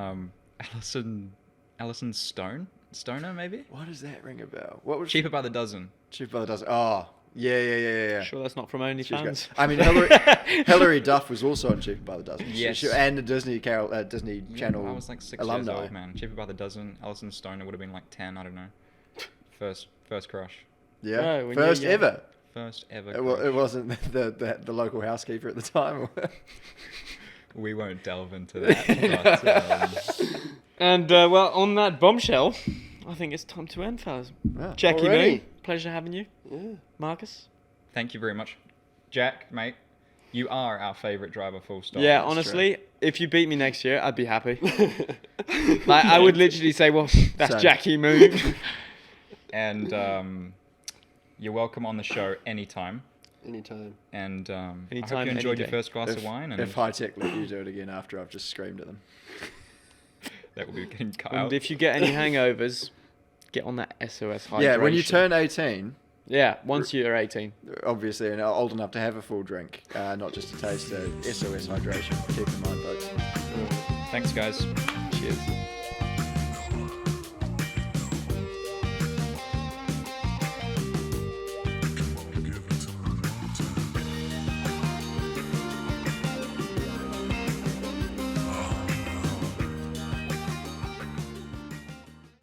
Alison Stoner maybe. Why does that ring a bell? What was Cheaper by the dozen. Cheaper by the dozen? Oh, yeah. Sure, that's not from She was OnlyFans. great. I mean, Hilary Duff was also on Cheaper by the Dozen. Yes. And a Disney Disney Yeah, Channel I was like 6 alumni. years old, man. Cheaper by the dozen. Alison Stoner would have been like 10. I don't know. First crush. Yeah, Oh, when you're first young. ever. First ever. It wasn't the local housekeeper at the time. We won't delve into that. But, And, well, on that bombshell, I think it's time to end, fellas. Yeah. Jackie Already? Moon, pleasure having you. Yeah. Marcus? thank you very much, Jack, mate. You are our favourite driver, full stop. Yeah, That's honestly, if you beat me next year, I'd be happy. Like, I would literally say, well, that's Same. Jackie move. And you're welcome on the show anytime. Anytime. And I Anytime, hope you any enjoyed your day. first glass of wine. And If high tech let you do it again after I've just screamed at them. that will be getting cut And out. if you get any hangovers, get on that SOS hydration. Yeah, when you turn 18, Yeah, once you're 18. obviously, and old enough to have a full drink, not just a taster, SOS hydration. Keep in mind, folks. Thanks, guys. Cheers.